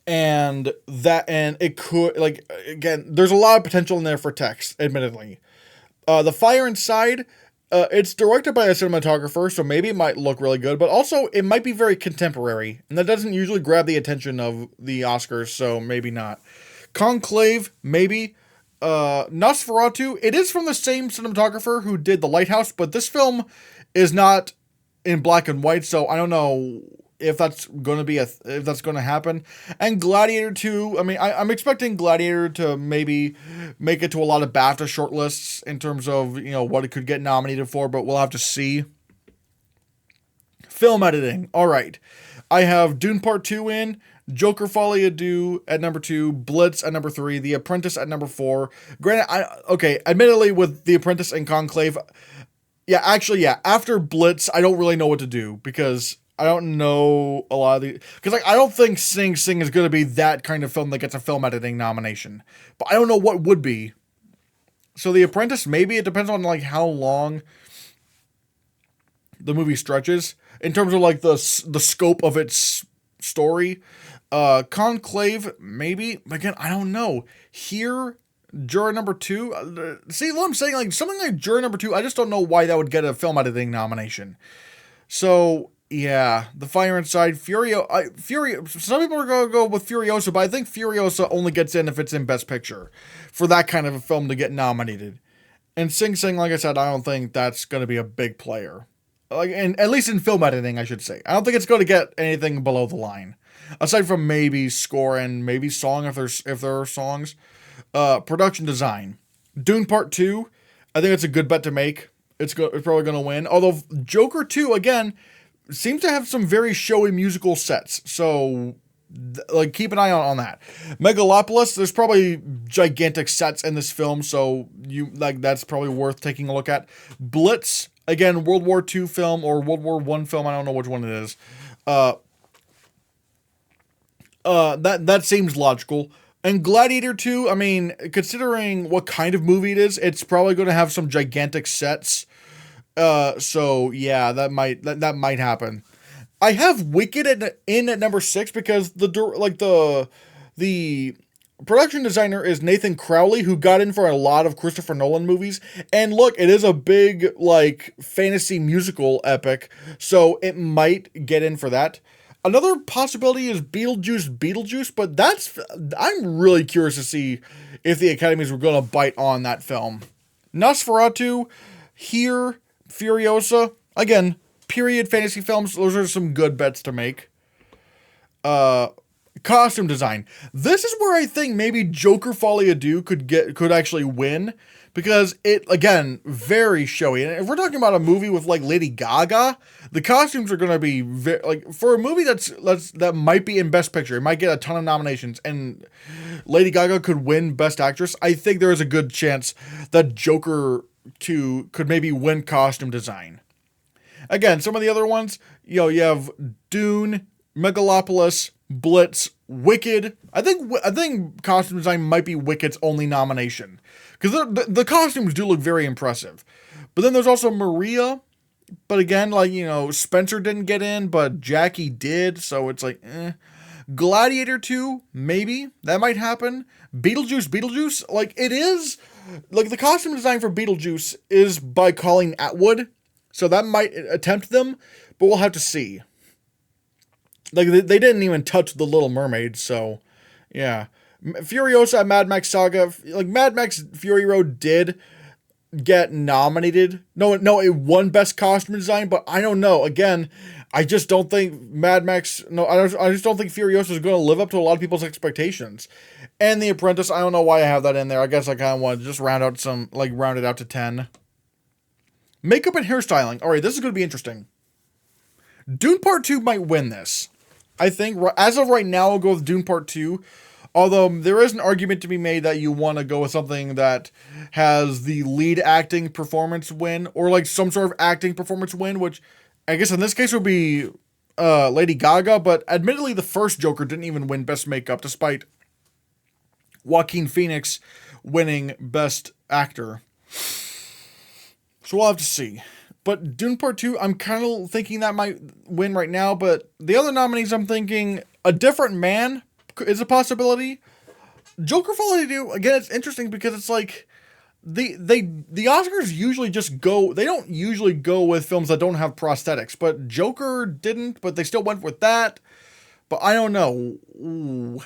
And it could, again, there's a lot of potential in there for text, admittedly. The Fire Inside, it's directed by a cinematographer, so maybe it might look really good, but also it might be very contemporary, and that doesn't usually grab the attention of the Oscars, so maybe not. Conclave, maybe. Nosferatu, it is from the same cinematographer who did The Lighthouse, but this film is not in black and white, so I don't know if that's going to happen. And Gladiator 2, I mean, I'm expecting Gladiator to maybe make it to a lot of BAFTA shortlists in terms of, what it could get nominated for, but we'll have to see. Film editing. All right. I have Dune Part 2 in, Joker Folie à Deux at number 2, Blitz at number 3, The Apprentice at number 4. Granted, admittedly with The Apprentice and Conclave, after Blitz, I don't really know what to do because I don't know a lot of the... Because, I don't think Sing Sing is going to be that kind of film that gets a film editing nomination. But I don't know what would be. So The Apprentice, maybe it depends on, how long the movie stretches. In terms of, the scope of its story. Conclave, maybe. Again, I don't know. Here, Juror number 2... see what I'm saying? Something like Juror number 2, I just don't know why that would get a film editing nomination. So... yeah, The Fire Inside, some people are going to go with Furiosa, but I think Furiosa only gets in if it's in Best Picture for that kind of a film to get nominated. And Sing Sing, like I said, I don't think that's going to be a big player. Like, at least in film editing, I should say. I don't think it's going to get anything below the line, aside from maybe score and maybe song if there are songs. Production design, Dune Part 2. I think it's a good bet to make. It's probably going to win. Although Joker 2 again seems to have some very showy musical sets, so like keep an eye on that. Megalopolis, there's probably gigantic sets in this film, so that's probably worth taking a look at. Blitz, again, World War II film or World War I film, I don't know which one it is. That seems logical. And Gladiator 2, I mean, considering what kind of movie it is, it's probably going to have some gigantic sets. So yeah, that might happen. I have Wicked in at number 6 because the production designer is Nathan Crowley, who got in for a lot of Christopher Nolan movies. And look, it is a big like fantasy musical epic, so it might get in for that. Another possibility is Beetlejuice, but I'm really curious to see if the Academies were going to bite on that film. Nosferatu, here, Furiosa, again, period fantasy films, those are some good bets to make. Costume design. This is where I think maybe Joker Folie à Deux could actually win, because it, again, very showy. And if we're talking about a movie with like Lady Gaga, the costumes are going to be like, for a movie that might be in Best Picture, it might get a ton of nominations, and Lady Gaga could win Best Actress. I think there is a good chance that Joker 2 could maybe win costume design. Again, some of the other ones, you have Dune, Megalopolis, Blitz, Wicked. I think costume design might be Wicked's only nomination, because the costumes do look very impressive. But then there's also Maria. But again, like, Spencer didn't get in, but Jackie did, so it's like, eh. Gladiator 2, maybe. That might happen. Beetlejuice, like, it is, like, the costume design for Beetlejuice is by Colleen Atwood, so that might attempt them, but we'll have to see. Like, they didn't even touch The Little Mermaid, so, yeah. Furiosa, Mad Max Saga, like, Mad Max Fury Road did get nominated. No, it won Best Costume Design, but I don't know. Again, I just don't think I just don't think Furiosa is going to live up to a lot of people's expectations. And The Apprentice, I don't know why I have that in there. I guess I kind of want to just round it out to 10. Makeup and hairstyling. All right, this is going to be interesting. Dune Part 2 might win this. I think, as of right now, I'll go with Dune Part 2. Although there is an argument to be made that you want to go with something that has the lead acting performance win, or like some sort of acting performance win, which I guess in this case would be Lady Gaga. But admittedly, the first Joker didn't even win Best Makeup, despite Joaquin Phoenix winning Best Actor. So we'll have to see. But Dune Part 2, I'm kind of thinking that might win right now. But the other nominees, I'm thinking A Different Man is a possibility. Joker Folie à Deux, again, it's interesting because it's like the Oscars usually they don't usually go with films that don't have prosthetics, but Joker didn't, but they still went with that. But I don't know. Ooh.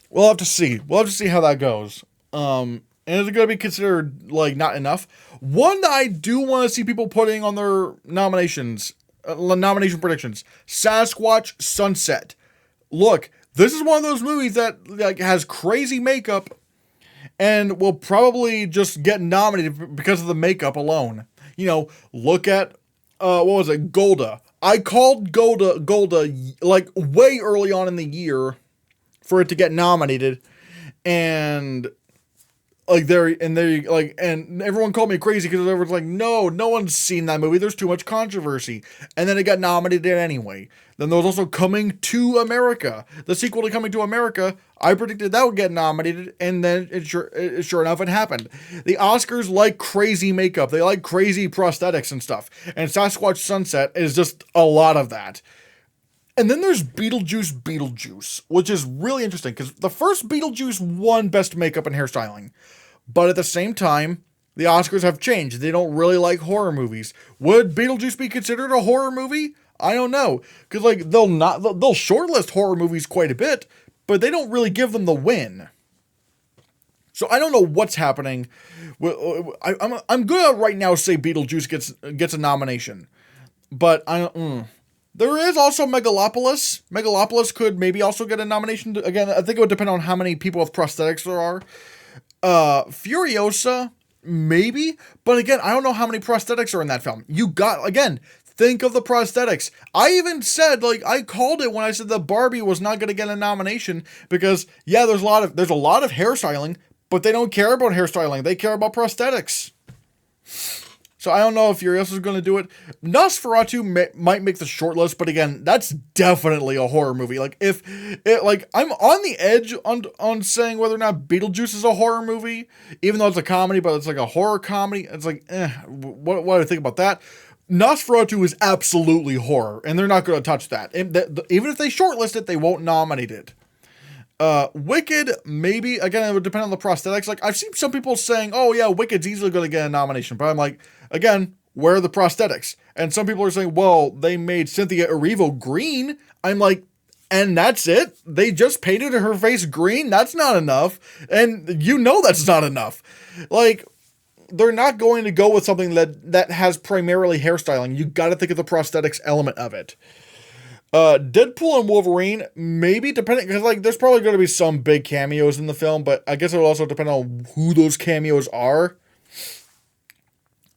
We'll have to see. We'll have to see how that goes. And is it going to be considered like not enough? One that I do want to see people putting on their nomination predictions: Sasquatch Sunset. Look, this is one of those movies that like has crazy makeup and will probably just get nominated because of the makeup alone. Look at what was it? Golda. I called Golda like way early on in the year for it to get nominated, and and everyone called me crazy because everyone's like, no one's seen that movie. There's too much controversy. And then it got nominated anyway. Then there was also Coming to America, the sequel to Coming to America. I predicted that would get nominated, and then sure enough, it happened. The Oscars like crazy makeup. They like crazy prosthetics and stuff. And Sasquatch Sunset is just a lot of that. And then there's Beetlejuice, which is really interesting because the first Beetlejuice won Best Makeup and Hairstyling. But at the same time, the Oscars have changed. They don't really like horror movies. Would Beetlejuice be considered a horror movie? I don't know. Because like they'll shortlist horror movies quite a bit, but they don't really give them the win. So I don't know what's happening. I'm gonna right now say Beetlejuice gets a nomination, but I don't. There is also Megalopolis. Megalopolis could maybe also get a nomination. Again, I think it would depend on how many people with prosthetics there are. Furiosa, maybe. But again, I don't know how many prosthetics are in that film. Again, think of the prosthetics. I even said, I called it when I said that Barbie was not going to get a nomination because, yeah, there's a lot of hairstyling, but they don't care about hairstyling. They care about prosthetics. So I don't know if Furiosa is going to do it. Nosferatu might make the short list, but again, that's definitely a horror movie. I'm on the edge on saying whether or not Beetlejuice is a horror movie, even though it's a comedy, but it's like a horror comedy. It's like, what do I think about that? Nosferatu is absolutely horror, and they're not going to touch that. Even if they shortlist it, they won't nominate it. Wicked, maybe. Again, it would depend on the prosthetics. Like, I've seen some people saying, oh yeah, Wicked's easily going to get a nomination, but I'm like, again, where are the prosthetics? And some people are saying, well, they made Cynthia Erivo green. I'm like, and that's it? They just painted her face green? That's not enough. And you know that's not enough. Like, they're not going to go with something that has primarily hairstyling. You gotta think of the prosthetics element of it. Deadpool and Wolverine, maybe, depending, because there's probably going to be some big cameos in the film, but I guess it will also depend on who those cameos are.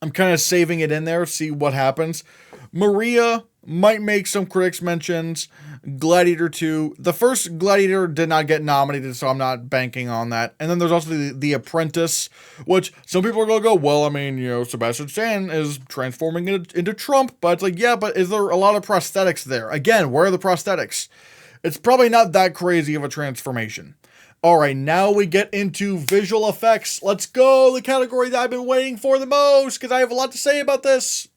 I'm kind of saving it in there, see what happens. Maria might make some critics mentions. Gladiator 2. The first Gladiator did not get nominated, so I'm not banking on that. And then there's also the Apprentice, which some people are going to go, well, I mean, Sebastian Stan is transforming it into Trump, but it's like, yeah, but is there a lot of prosthetics there? Again, where are the prosthetics? It's probably not that crazy of a transformation. All right, now we get into visual effects. Let's go, the category that I've been waiting for the most, because I have a lot to say about this.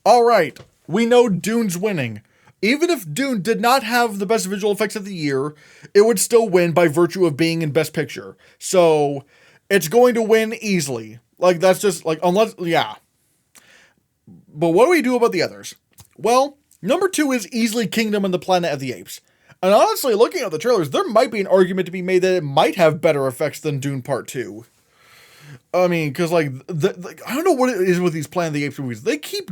All right, we know Dune's winning. Even if Dune did not have the best visual effects of the year, it would still win by virtue of being in Best Picture. So, it's going to win easily. That's just, unless, yeah. But what do we do about the others? Well, number 2 is easily Kingdom and the Planet of the Apes. And honestly, looking at the trailers, there might be an argument to be made that it might have better effects than Dune Part 2. I mean, because I don't know what it is with these Planet of the Apes movies. They keep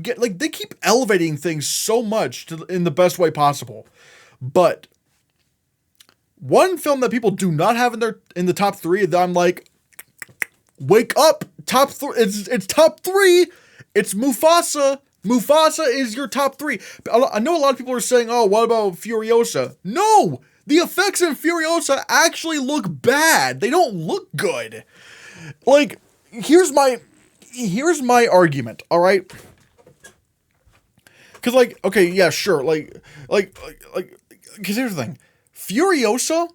elevating things so much in the best way possible. But one film that people do not have in the top 3 that I'm like, wake up, top 3. It's top 3. It's Mufasa. Mufasa is your top 3. I know a lot of people are saying, oh, what about Furiosa? No, the effects in Furiosa actually look bad. They don't look good. Here's my argument, all right? Because, okay, yeah, sure, because here's the thing. Furiosa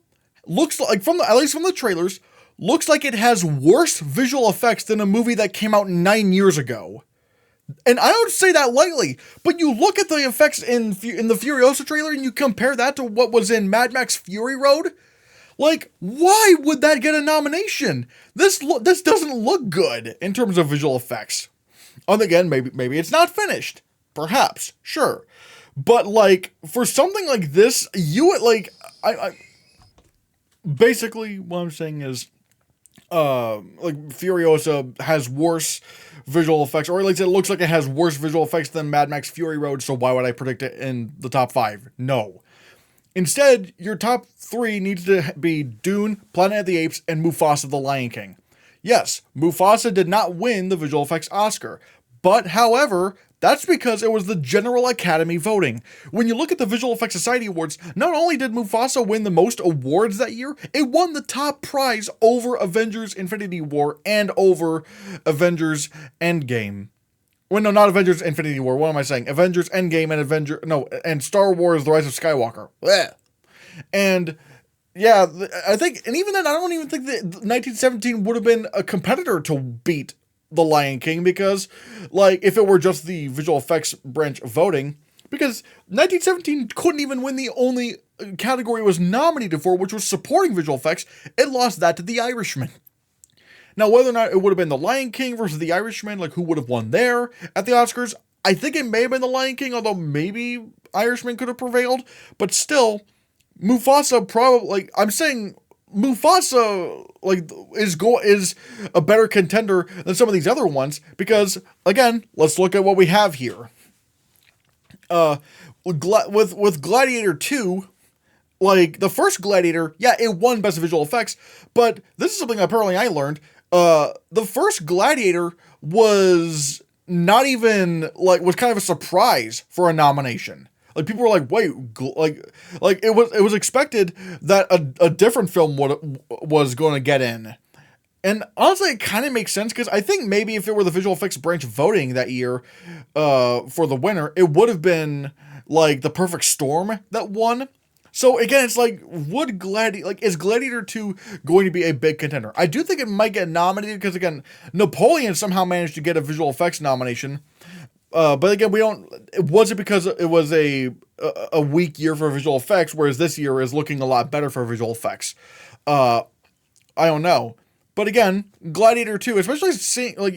looks like, at least from the trailers, looks like it has worse visual effects than a movie that came out 9 years ago. And I don't say that lightly, but you look at the effects in the Furiosa trailer and you compare that to what was in Mad Max Fury Road. Why would that get a nomination? This doesn't look good in terms of visual effects. And again, maybe it's not finished. Perhaps, sure. But for something like this, I basically what I'm saying is, Furiosa has worse visual effects, or at least it looks like it has worse visual effects than Mad Max Fury Road, so why would I predict it in the top 5? No. Instead, your top 3 needs to be Dune, Planet of the Apes, and Mufasa the Lion King. Yes, Mufasa did not win the visual effects Oscar, but however, that's because it was the General Academy voting. When you look at the Visual Effects Society Awards, not only did Mufasa win the most awards that year, it won the top prize over Avengers Infinity War and over Avengers Endgame. Well, no, not Avengers Infinity War. What am I saying? Avengers Endgame and Star Wars The Rise of Skywalker. Blech. And yeah, I think, and even then, I don't even think that 1917 would have been a competitor to beat The Lion King, because if it were just the visual effects branch voting, because 1917 couldn't even win the only category it was nominated for, which was supporting visual effects. It lost that to The Irishman. Now, whether or not it would have been The Lion King versus The Irishman, who would have won there at the Oscars, I think it may have been The Lion King, although maybe Irishman could have prevailed, but still, Mufasa probably, I'm saying, Mufasa is a better contender than some of these other ones because again, let's look at what we have here. With Gladiator 2, like the first Gladiator, yeah, it won Best Visual Effects, but this is something apparently I learned. The first Gladiator was not even was kind of a surprise for a nomination. Like people were like, wait, like it was expected that a different film was going to get in. And honestly, it kind of makes sense because I think maybe if it were the visual effects branch voting that year for the winner, it would have been like The Perfect Storm that won. So again, it's like, is Gladiator 2 going to be a big contender? I do think it might get nominated because again, Napoleon somehow managed to get a visual effects nomination. But again, it wasn't because it was a weak year for visual effects, whereas this year is looking a lot better for visual effects. I don't know. But again, Gladiator 2, especially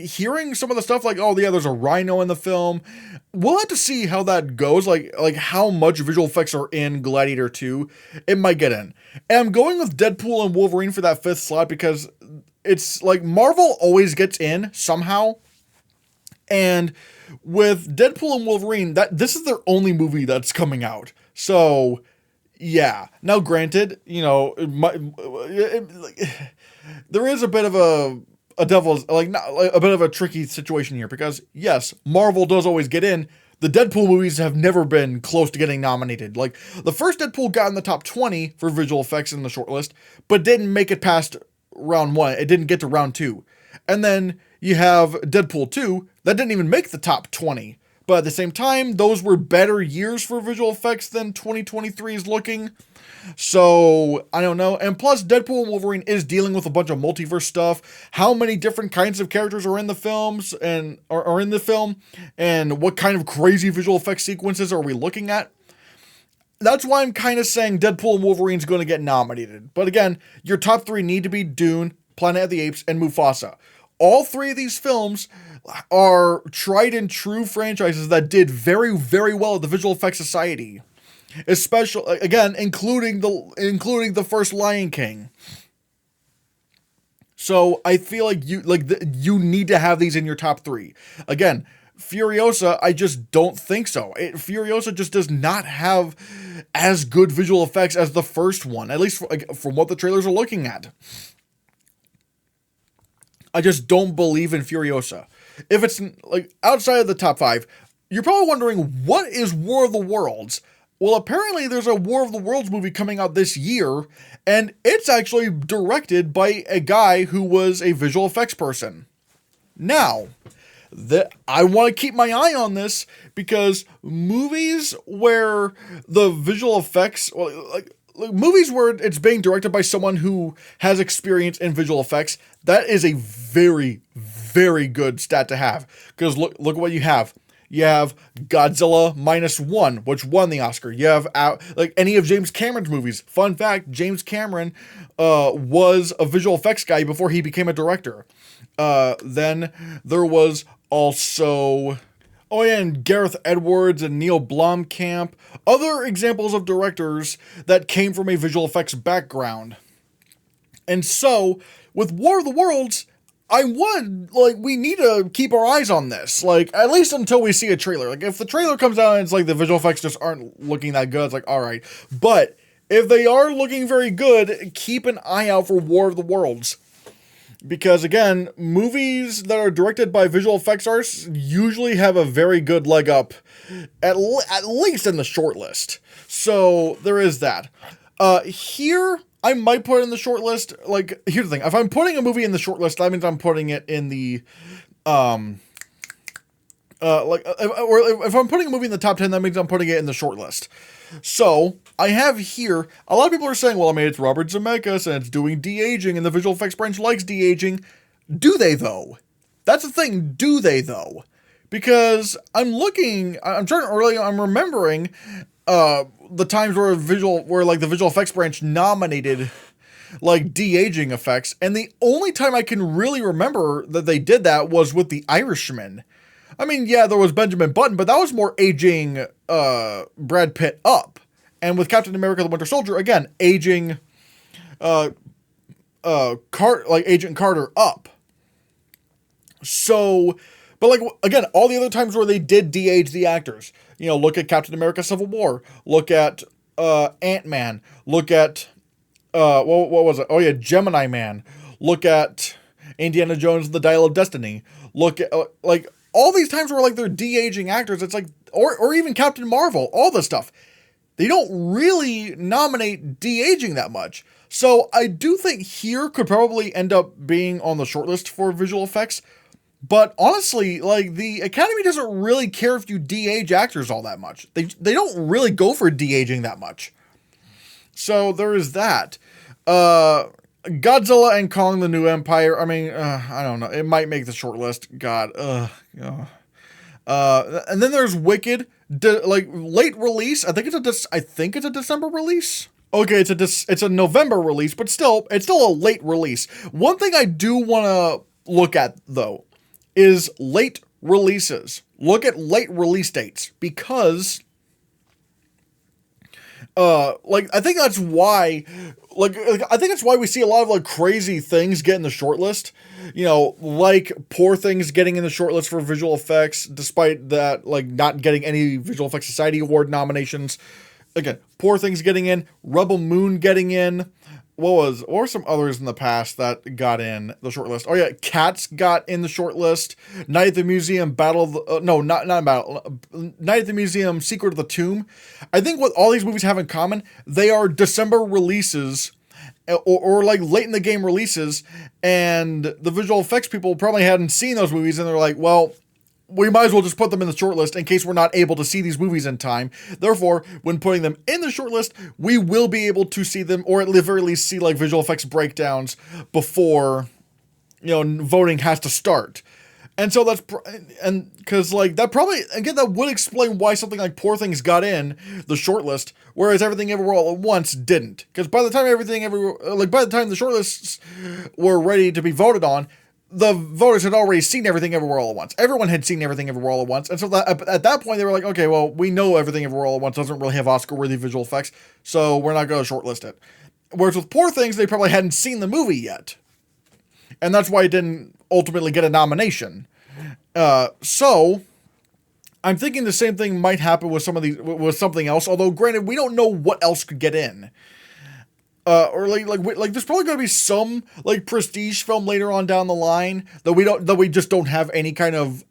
hearing some of the stuff like, oh yeah, there's a rhino in the film. We'll have to see how that goes, like how much visual effects are in Gladiator 2. It might get in. And I'm going with Deadpool and Wolverine for that 5th slot because it's like Marvel always gets in somehow. And with Deadpool and Wolverine, this is their only movie that's coming out. So, yeah. Now, granted, there is a bit of a devil's a bit of a tricky situation here because yes, Marvel does always get in. The Deadpool movies have never been close to getting nominated. Like the first Deadpool got in the top 20 for visual effects in the shortlist, but didn't make it past round 1. It didn't get to round 2. And then you have Deadpool 2 that didn't even make the top 20. But at the same time, those were better years for visual effects than 2023 is looking. So, I don't know. And plus, Deadpool and Wolverine is dealing with a bunch of multiverse stuff. How many different kinds of characters are in the films and are in the film? And what kind of crazy visual effects sequences are we looking at? That's why I'm kind of saying Deadpool and Wolverine's going to get nominated. But again, your top 3 need to be Dune, Planet of the Apes, and Mufasa. All 3 of these films are tried and true franchises that did very, very well at the Visual Effects Society. Especially, again, including the first Lion King. So I feel like you need to have these in your top 3. Again, Furiosa, I just don't think so. Furiosa just does not have as good visual effects as the first one, at least from what the trailers are looking at. I just don't believe in Furiosa. If it's outside of the top 5, you're probably wondering, what is War of the Worlds? Well, apparently there's a War of the Worlds movie coming out this year, and it's actually directed by a guy who was a visual effects person. Now, I want to keep my eye on this because movies where the visual effects, movies where it's being directed by someone who has experience in visual effects, that is a very, very good stat to have. Because look at what you have. You have Godzilla -1, which won the Oscar. You have any of James Cameron's movies. Fun fact, James Cameron was a visual effects guy before he became a director. Then there was also... Oh yeah, and Gareth Edwards and Neil Blomkamp. Other examples of directors that came from a visual effects background. And so, with War of the Worlds, we need to keep our eyes on this. At least until we see a trailer. If the trailer comes out and it's the visual effects just aren't looking that good, it's alright. But, if they are looking very good, keep an eye out for War of the Worlds. Because again, movies that are directed by visual effects artists usually have a very good leg up, at least in the shortlist. So there is that. Here, I might put in the shortlist. Here's the thing: if I'm putting a movie in the shortlist, that means I'm putting it in the, if I'm putting a movie in the top 10, that means I'm putting it in the shortlist. So, I have here, a lot of people are saying, well, it's Robert Zemeckis and it's doing de-aging and the visual effects branch likes de-aging. Do they, though? That's the thing, do they, though? Because I'm remembering the times where the visual effects branch nominated de-aging effects, and the only time I can really remember that they did that was with The Irishman. Yeah, there was Benjamin Button, but that was more aging Brad Pitt up. And with Captain America the Winter Soldier, again, aging Agent Carter up. So, but like, again, all the other times where they did de-age the actors, look at Captain America Civil War, look at Ant-Man, look at what was it? Oh yeah, Gemini Man. Look at Indiana Jones and the Dial of Destiny. Look at like all these times where like they're de-aging actors. It's like, or even Captain Marvel. All this stuff, they don't really nominate de-aging that much. So I do think here could probably end up being on the shortlist for visual effects. But honestly, like the Academy doesn't really care if you de-age actors all that much. They don't really go for de-aging that much. So there is that. Godzilla and Kong: The New Empire. I mean, I don't know. It might make the short list. God. And then there's Wicked. Late release. I think it's a December release. Okay, it's a November release, but it's still a late release. One thing I do want to look at though is late releases. Look at late release dates because I think that's why we see a lot of like crazy things get in the shortlist. Like Poor Things getting in the shortlist for visual effects, despite that like not getting any Visual Effects Society Award nominations. Again, Poor Things getting in, Rebel Moon getting in. What were some others in the past that got in the shortlist? Oh yeah, Cats got in the shortlist. Night at the Museum, Night at the Museum, Secret of the Tomb. I think what all these movies have in common, they are December releases, or like late in the game releases, and the visual effects people probably hadn't seen those movies, and they're like, well, we might as well just put them in the shortlist in case we're not able to see these movies in time. Therefore, when putting them in the shortlist, we will be able to see them, or at the very least see like visual effects breakdowns before, voting has to start. And so because like that probably, again, that would explain why something like Poor Things got in the shortlist, whereas Everything Everywhere All at Once didn't. Because by the time by the time the shortlists were ready to be voted on, the voters had already seen Everything Everywhere All at Once. Everyone had seen Everything Everywhere All at Once. And so at that point, they were like, okay, well, we know Everything Everywhere All at Once doesn't really have Oscar-worthy visual effects, so we're not going to shortlist it. Whereas with Poor Things, they probably hadn't seen the movie yet. And that's why it didn't ultimately get a nomination. So I'm thinking the same thing might happen with something else, although granted, we don't know what else could get in. Or there's probably going to be some like prestige film later on down the line that we just don't have any kind of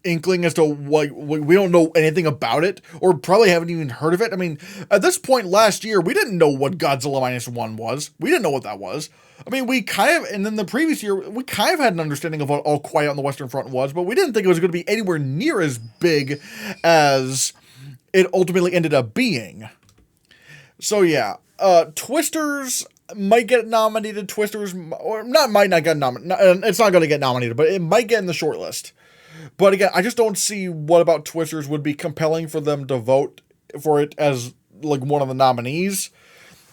inkling as to what we don't know anything about it, or probably haven't even heard of it. I mean, at this point last year, we didn't know what Godzilla -1 was. We didn't know what that was. I mean, and then the previous year, we kind of had an understanding of what All Quiet on the Western Front was, but we didn't think it was going to be anywhere near as big as it ultimately ended up being. So yeah. Twisters might get nominated. Twisters, or might not get nominated. It's not going to get nominated, but it might get in the shortlist. But again, I just don't see what about Twisters would be compelling for them to vote for it as like one of the nominees.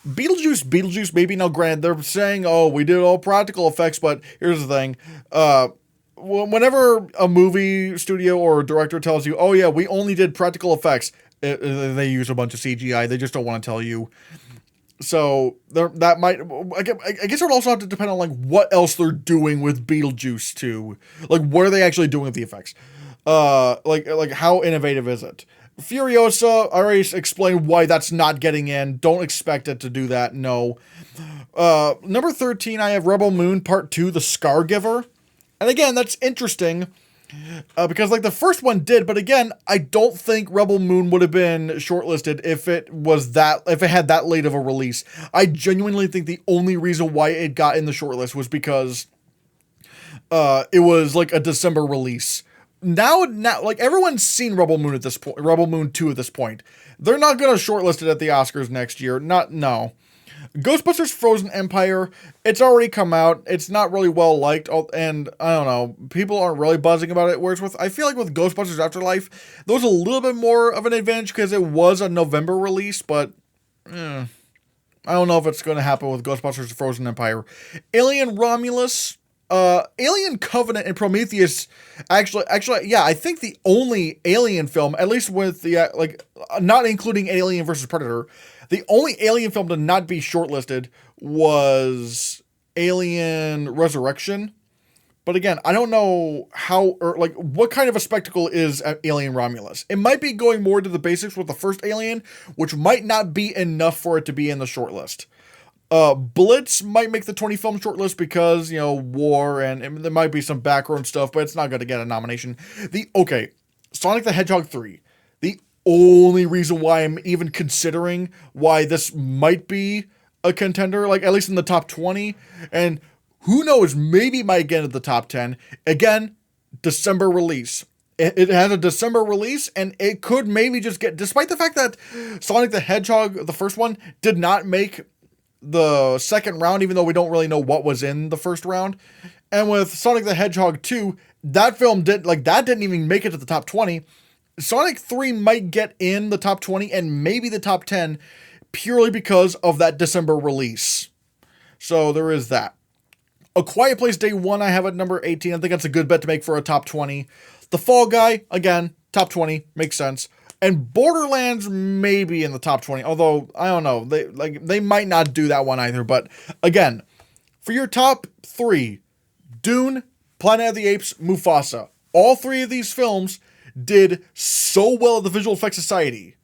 Beetlejuice, maybe. Now, granted, they're saying, oh, we did all practical effects, but here's the thing. Whenever a movie studio or director tells you, oh yeah, we only did practical effects, they use a bunch of CGI. They just don't want to tell you. So that might, I guess it would also have to depend on like what else they're doing with Beetlejuice too. Like what are they actually doing with the effects? Like how innovative is it? Furiosa, I already explained why that's not getting in. Don't expect it to do that. No. Number 13, I have Rebel Moon Part 2, The Scargiver. And again, that's interesting. Because like the first one did, but again, I don't think Rebel Moon would have been shortlisted if it had that late of a release. I genuinely think the only reason why it got in the shortlist was because it was like a December release. Now, like everyone's seen Rebel Moon at this point, Rebel Moon 2 at this point. They're not going to shortlist it at the Oscars next year. No. Ghostbusters Frozen Empire, it's already come out. It's not really well liked, and I don't know, people aren't really buzzing about it. Whereas I feel like with Ghostbusters Afterlife, there was a little bit more of an advantage because it was a November release, but I don't know if it's going to happen with Ghostbusters Frozen Empire. Alien Romulus, Alien Covenant and Prometheus, actually, yeah, I think the only Alien film, at least with the, not including Alien vs. Predator, the only Alien film to not be shortlisted was Alien Resurrection. But again, I don't know how, or like, what kind of a spectacle is Alien Romulus? It might be going more to the basics with the first Alien, which might not be enough for it to be in the shortlist. Blitz might make the 20 film shortlist because, war, and there might be some background stuff, but it's not going to get a nomination. Sonic the Hedgehog 3. The only reason why I'm even considering why this might be a contender, like at least in the top 20, and who knows, maybe might get into the top 10. Again, December release. It has a December release, and it could maybe just get, despite the fact that Sonic the Hedgehog, the first one, did not make the second round, even though we don't really know what was in the first round. And with Sonic the Hedgehog 2, that film didn't even make it to the top 20. Sonic 3 might get in the top 20 and maybe the top 10 purely because of that December release. So there is that. A Quiet Place Day 1 I have at number 18. I think that's a good bet to make for a top 20. The Fall Guy, again, top 20, makes sense. And Borderlands maybe in the top 20, although I don't know, they might not do that one either. But again, for your top 3, Dune, Planet of the Apes, Mufasa. All 3 of these films did so well at the Visual Effects Society.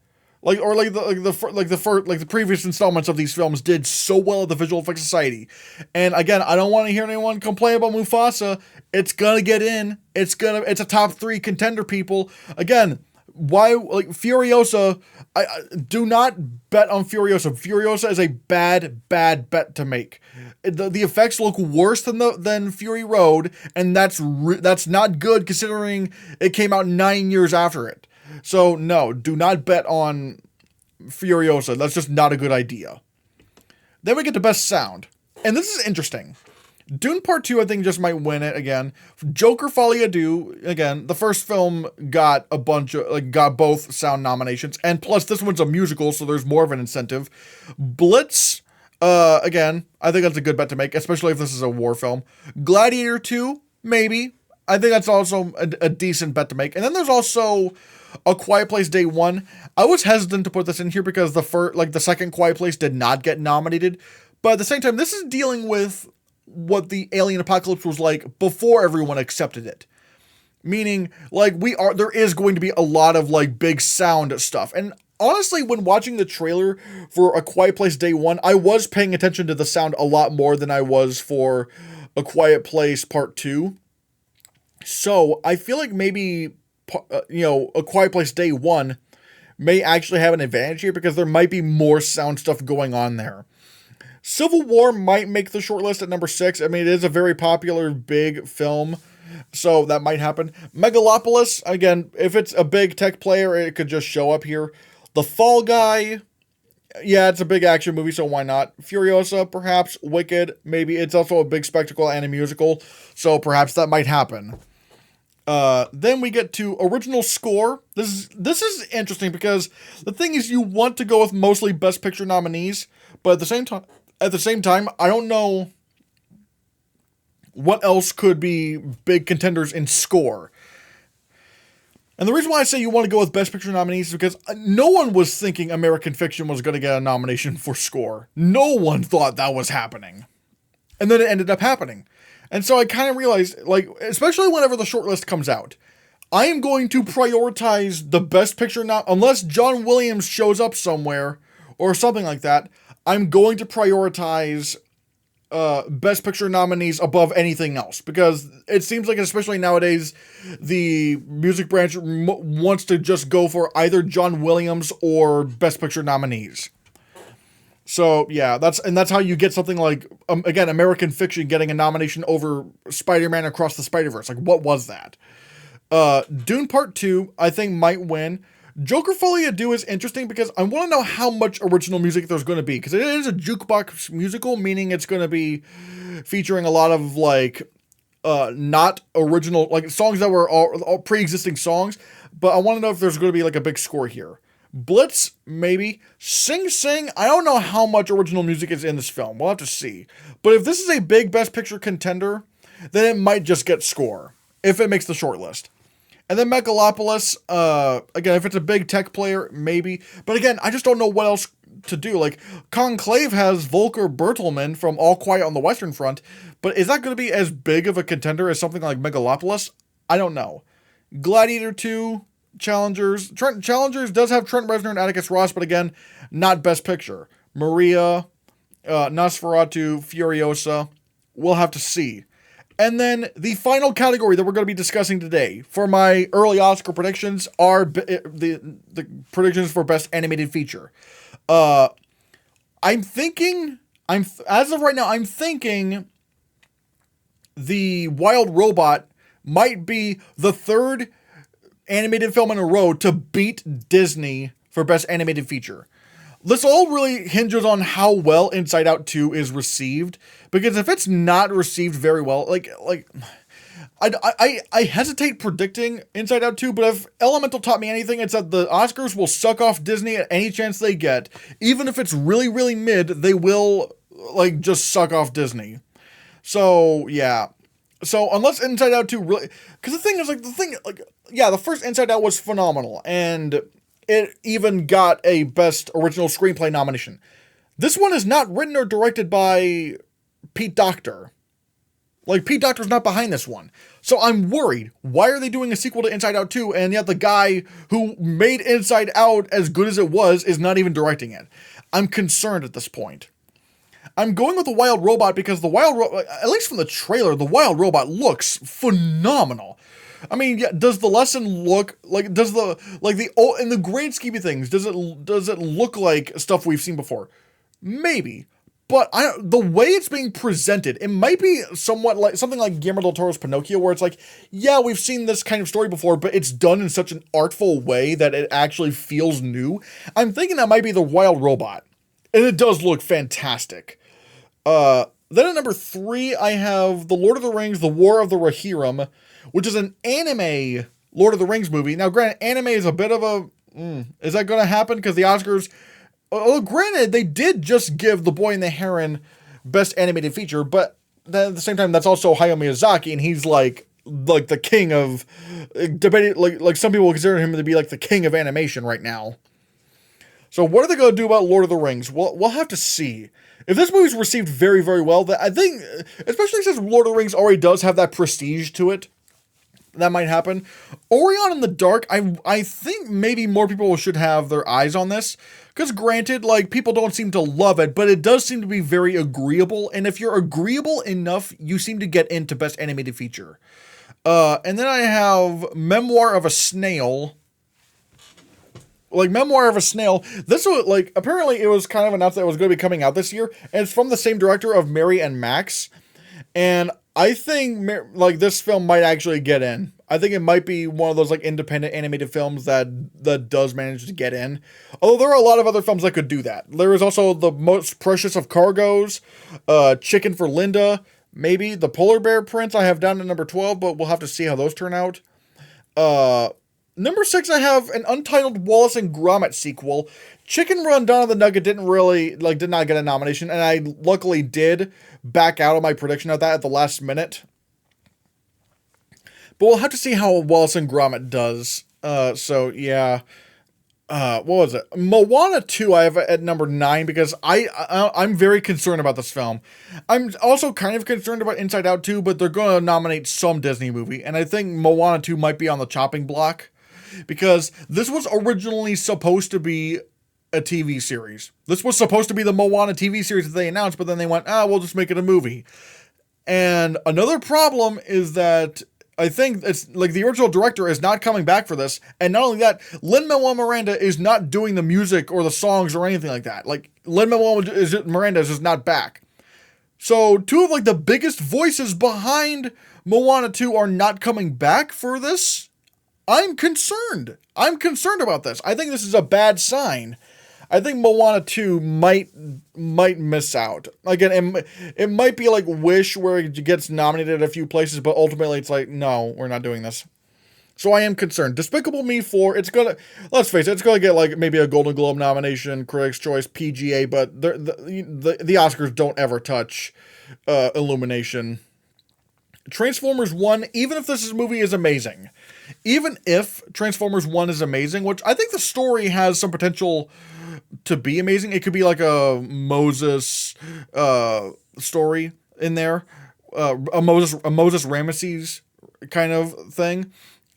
The previous installments of these films did so well at the Visual Effects Society. And again, I don't want to hear anyone complain about Mufasa. It's gonna get in. It's a top 3 contender, people. Again, why, Furiosa, I do not bet on Furiosa. Furiosa is a bad bet to make. The effects look worse than Fury Road, and that's not good considering it came out 9 years after it. So no, do not bet on Furiosa. That's just not a good idea. Then we get to Best Sound. And this is interesting. Dune Part 2, I think, just might win it again. Joker Folie à Deux, again, the first film got got both sound nominations. And plus, this one's a musical, so there's more of an incentive. Blitz, again, I think that's a good bet to make, especially if this is a war film. Gladiator 2, maybe. I think that's also a decent bet to make. And then there's also A Quiet Place Day 1. I was hesitant to put this in here because the second Quiet Place did not get nominated. But at the same time, this is dealing with what the Alien Apocalypse was like before everyone accepted it. Meaning, there is going to be a lot of, big sound stuff. And honestly, when watching the trailer for A Quiet Place Day 1, I was paying attention to the sound a lot more than I was for A Quiet Place Part 2. So, I feel like maybe, A Quiet Place Day 1 may actually have an advantage here because there might be more sound stuff going on there. Civil War might make the shortlist at number 6. I mean, it is a very popular, big film, so that might happen. Megalopolis, again, if it's a big tech player, it could just show up here. The Fall Guy, yeah, it's a big action movie, so why not? Furiosa, perhaps. Wicked, maybe. It's also a big spectacle and a musical, so perhaps that might happen. Then we get to original score. This is interesting because the thing is, you want to go with mostly Best Picture nominees, but at the same time, I don't know what else could be big contenders in score. And the reason why I say you want to go with Best Picture nominees is because no one was thinking American Fiction was going to get a nomination for score. No one thought that was happening. And then it ended up happening. And so I kind of realized, especially whenever the shortlist comes out, I am going to prioritize the Best Picture unless John Williams shows up somewhere or something like that. I'm going to prioritize Best Picture nominees above anything else because it seems like, especially nowadays, the music branch wants to just go for either John Williams or Best Picture nominees. So yeah, that's how you get something like again, American Fiction getting a nomination over Spider-Man Across the Spider-Verse. What was that? Dune Part 2, I think, might win. Joker Folie à Deux is interesting because I want to know how much original music there's going to be, because it is a jukebox musical, meaning it's going to be featuring a lot of not original, songs that were all pre-existing songs, but I want to know if there's going to be a big score here. Blitz, maybe. Sing Sing, I don't know how much original music is in this film. We'll have to see. But if this is a big Best Picture contender, then it might just get score if it makes the shortlist. And then Megalopolis, again, if it's a big tech player, maybe. But again, I just don't know what else to do. Like, Conclave has Volker Bertelmann from All Quiet on the Western Front, but is that going to be as big of a contender as something like Megalopolis? I don't know. Gladiator 2, Challengers. Challengers does have Trent Reznor and Atticus Ross, but again, not Best Picture. Maria, Nosferatu, Furiosa, we'll have to see. And then the final category that we're going to be discussing today for my early Oscar predictions are the predictions for Best Animated Feature. I'm thinking The Wild Robot might be the third animated film in a row to beat Disney for Best Animated Feature. This all really hinges on how well Inside Out 2 is received, because if it's not received very well, I hesitate predicting Inside Out 2, but if Elemental taught me anything, it's that the Oscars will suck off Disney at any chance they get. Even if it's really, really mid, they will, just suck off Disney. So, yeah. So, unless Inside Out 2 really... Because the thing is, the first Inside Out was phenomenal, and it even got a Best Original Screenplay nomination. This one is not written or directed by Pete Docter. Pete Docter's not behind this one. So I'm worried. Why are they doing a sequel to Inside Out 2, and yet the guy who made Inside Out as good as it was is not even directing it? I'm concerned at this point. I'm going with The Wild Robot because at least from the trailer, The Wild Robot looks phenomenal. I mean, yeah, does the lesson look in the grand scheme of things, does it look like stuff we've seen before? Maybe. But the way it's being presented, it might be somewhat like something like Guillermo del Toro's Pinocchio, where it's like, yeah, we've seen this kind of story before, but it's done in such an artful way that it actually feels new. I'm thinking that might be The Wild Robot. And it does look fantastic. Then at number 3, I have The Lord of the Rings, The War of the Rohirrim, which is an anime Lord of the Rings movie. Now, granted, anime is a bit of a... is that going to happen? Because the Oscars... granted, they did just give The Boy and the Heron Best Animated Feature, but then at the same time, that's also Hayao Miyazaki, and he's like the king of... debated, like some people consider him to be like the king of animation right now. So what are they going to do about Lord of the Rings? We'll have to see. If this movie's received very, very well, I think, especially since Lord of the Rings already does have that prestige to it, that might happen. Orion in the Dark, I think maybe more people should have their eyes on this. Because granted, people don't seem to love it, but it does seem to be very agreeable. And if you're agreeable enough, you seem to get into Best Animated Feature. And then I have Memoir of a Snail. Memoir of a Snail. This was, apparently it was kind of announced that it was going to be coming out this year. And it's from the same director of Mary and Max. And I think, this film might actually get in. I think it might be one of those, independent animated films that does manage to get in. Although there are a lot of other films that could do that. There is also The Most Precious of Cargoes, Chicken for Linda, maybe The Polar Bear Prince I have down at number 12, but we'll have to see how those turn out. Number 6, I have an untitled Wallace and Gromit sequel. Chicken Run Dawn of the Nugget did not get a nomination, and I luckily did back out of my prediction of that at the last minute. But we'll have to see how Wallace and Gromit does. So, yeah. What was it? Moana 2 I have at number 9 because I'm very concerned about this film. I'm also kind of concerned about Inside Out 2, but they're going to nominate some Disney movie. And I think Moana 2 might be on the chopping block. Because this was originally supposed to be a TV series. This was supposed to be the Moana TV series that they announced, but then they went, we'll just make it a movie. And another problem is that I think it's the original director is not coming back for this. And not only that, Lin-Manuel Miranda is not doing the music or the songs or anything like that. Lin-Manuel Miranda is just not back. So 2 of the biggest voices behind Moana 2 are not coming back for this. I'm concerned. I'm concerned about this. I think this is a bad sign. I think Moana 2 might miss out. Again, it might be like Wish, where it gets nominated at a few places, but ultimately it's no, we're not doing this. So I am concerned. Despicable Me 4, let's face it, it's gonna get maybe a Golden Globe nomination, Critics' Choice, PGA, but the Oscars don't ever touch Illumination. Transformers 1, even if this movie is amazing, even if Transformers 1 is amazing, which I think the story has some potential to be amazing. It could be like a Moses story in there, a Moses Ramesses kind of thing.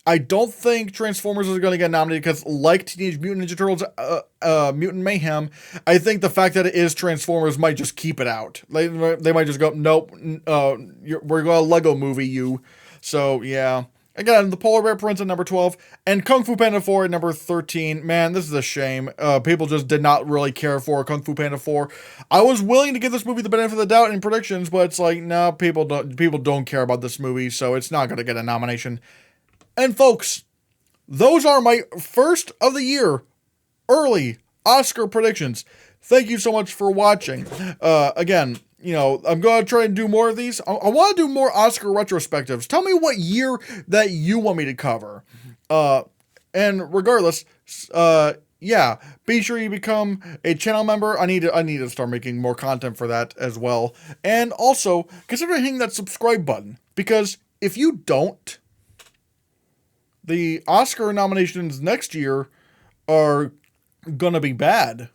I don't think Transformers is going to get nominated because, like Teenage Mutant Ninja Turtles, Mutant Mayhem, I think the fact that it is Transformers might just keep it out. They might just go, nope, we're going to Lego movie you. So, yeah. Again, The Polar Bear Prince at number 12, and Kung Fu Panda 4 at number 13. Man, this is a shame. People just did not really care for Kung Fu Panda 4. I was willing to give this movie the benefit of the doubt in predictions, but it's like, no, people don't care about this movie, so it's not going to get a nomination. And folks, those are my first of the year early Oscar predictions. Thank you so much for watching. Again, I'm going to try and do more of these. I want to do more Oscar retrospectives. Tell me what year that you want me to cover. And regardless, yeah, be sure you become a channel member. I need to start making more content for that as well. And also, consider hitting that subscribe button, because if you don't, the Oscar nominations next year are gonna be bad.